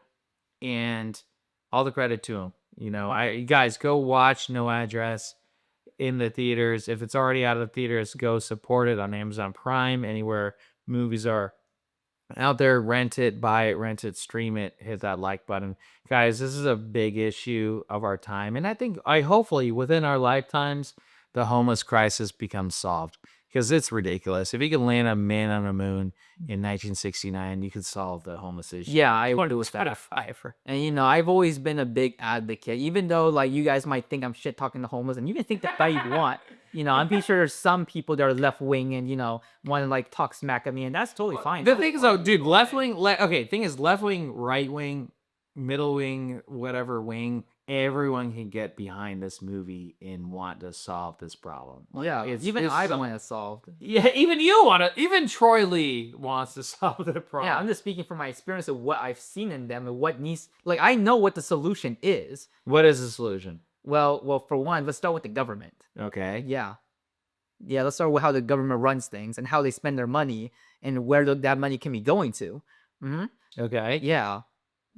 and all the credit to them. You guys go watch No Address in the theaters. If it's already out of the theaters, go support it on Amazon Prime, anywhere movies are out there. Rent it, stream it, hit that like button. Guys, this is a big issue of our time. And hopefully within our lifetimes, the homeless crisis becomes solved. Because it's ridiculous. If you can land a man on the moon in 1969, you could solve the homeless issue. Yeah, I would do that. And I've always been a big advocate, even though you guys might think I'm shit talking the homeless, and you can think that you want. I'm pretty sure there's some people that are left wing and want to talk smack at me, and that's totally fine. The thing is, though, dude, left wing. Thing is, left wing, right wing, middle wing, whatever wing. Everyone can get behind this movie and want to solve this problem. Well, yeah, even I want it solved. Yeah, even you want to. Even Troy Lee wants to solve the problem. Yeah, I'm just speaking from my experience of what I've seen in them and what needs. I know what the solution is. What is the solution? Well, for one, let's start with the government. Okay. Yeah, let's start with how the government runs things and how they spend their money and where that money can be going to. Mm-hmm. Okay.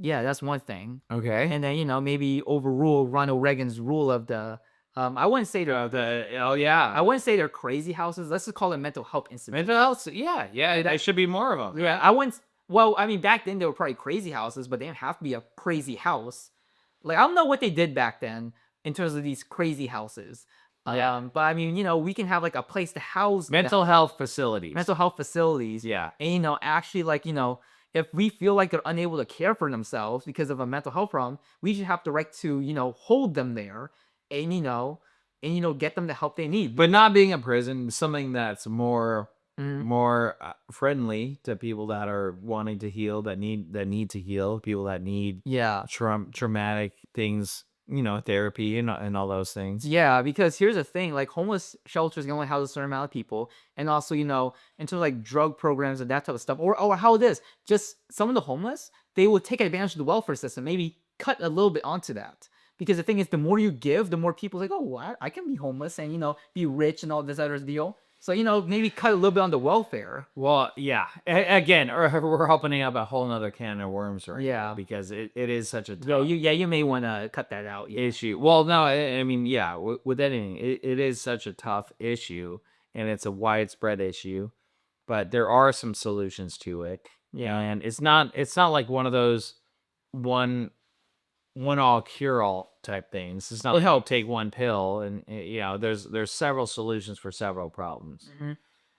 Yeah, that's one thing. Okay. And then, maybe overrule Ronald Reagan's rule of the I wouldn't say they're I wouldn't say they're crazy houses. Let's just call it mental health institutions. Mental health, yeah, there should be more of them. Yeah, I wouldn't. Well, I mean, back then they were probably crazy houses, but they didn't have to be a crazy house. Like, I don't know what they did back then in terms of these crazy houses. But I mean, we can have like a place to house Mental health facilities. mental health facilities. Yeah. And actually, like, if we feel like they're unable to care for themselves because of a mental health problem, we should have the right to hold them there, and get them the help they need. But not being a prison, something that's more Mhm. friendly to people that are wanting to heal, that need to heal, people that need Yeah. traumatic things, therapy and all those things. Yeah, because here's the thing, like homeless shelters can only house a certain amount of people. And also, into like drug programs and that type of stuff. Or how it is, just some of the homeless, they will take advantage of the welfare system, maybe cut a little bit onto that. Because the thing is, the more you give, the more people like, oh, what? I can be homeless and, be rich and all this other deal. So, maybe cut a little bit on the welfare. Well, yeah. Again, we're opening up a whole nother can of worms right Yeah. now because it is such a So tough you may want to cut that out. Yeah. issue. Well, no, I mean, yeah, with anything, it is such a tough issue and it's a widespread issue, but there are some solutions to it. Yeah. And it's not like one of those one all cure all type things. It's not like you take one pill and there's several solutions for several problems. Mhm.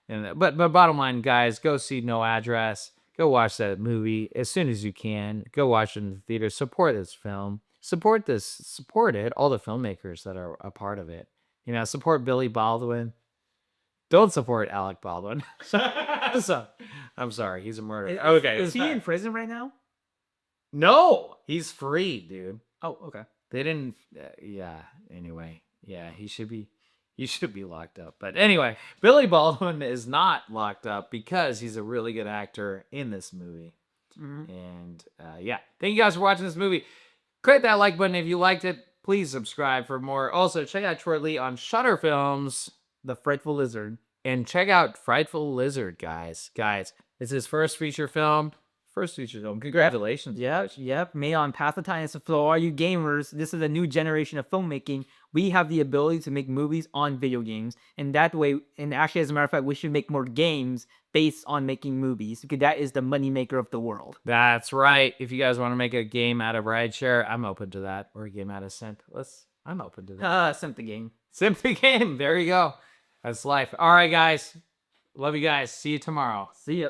And but bottom line, guys, go see No Address. Go watch that movie as soon as you can. Go watch it in the theater. Support this film. Support it. All the filmmakers that are a part of it. Support Billy Baldwin. Don't support Alec Baldwin. So, I'm sorry, he's a murderer. Okay, Is he in prison right now? no, he's free, dude. Oh, okay. They didn't. Anyway, he should be. He should be locked up. But anyway, Billy Baldwin is not locked up because he's a really good actor in this movie. Mhm. And thank you guys for watching this movie. Click that like button if you liked it. Please subscribe for more. Also, check out Troy Lee on Shutter Films. The Frightful Lizard. And check out Frightful Lizard, guys. Guys, it's his first feature film. Congratulations. Yep. Made on Pathatine. So for all you gamers, this is a new generation of filmmaking. We have the ability to make movies on video games. And that way, and actually, as a matter of fact, we should make more games based on making movies, because that is the moneymaker of the world. That's right. If you guys want to make a game out of Rideshare, I'm open to that. Or a game out of Simp. I'm open to that. Simp the game. Simp the game. There you go. That's life. All right, guys. Love you guys. See you tomorrow. See ya.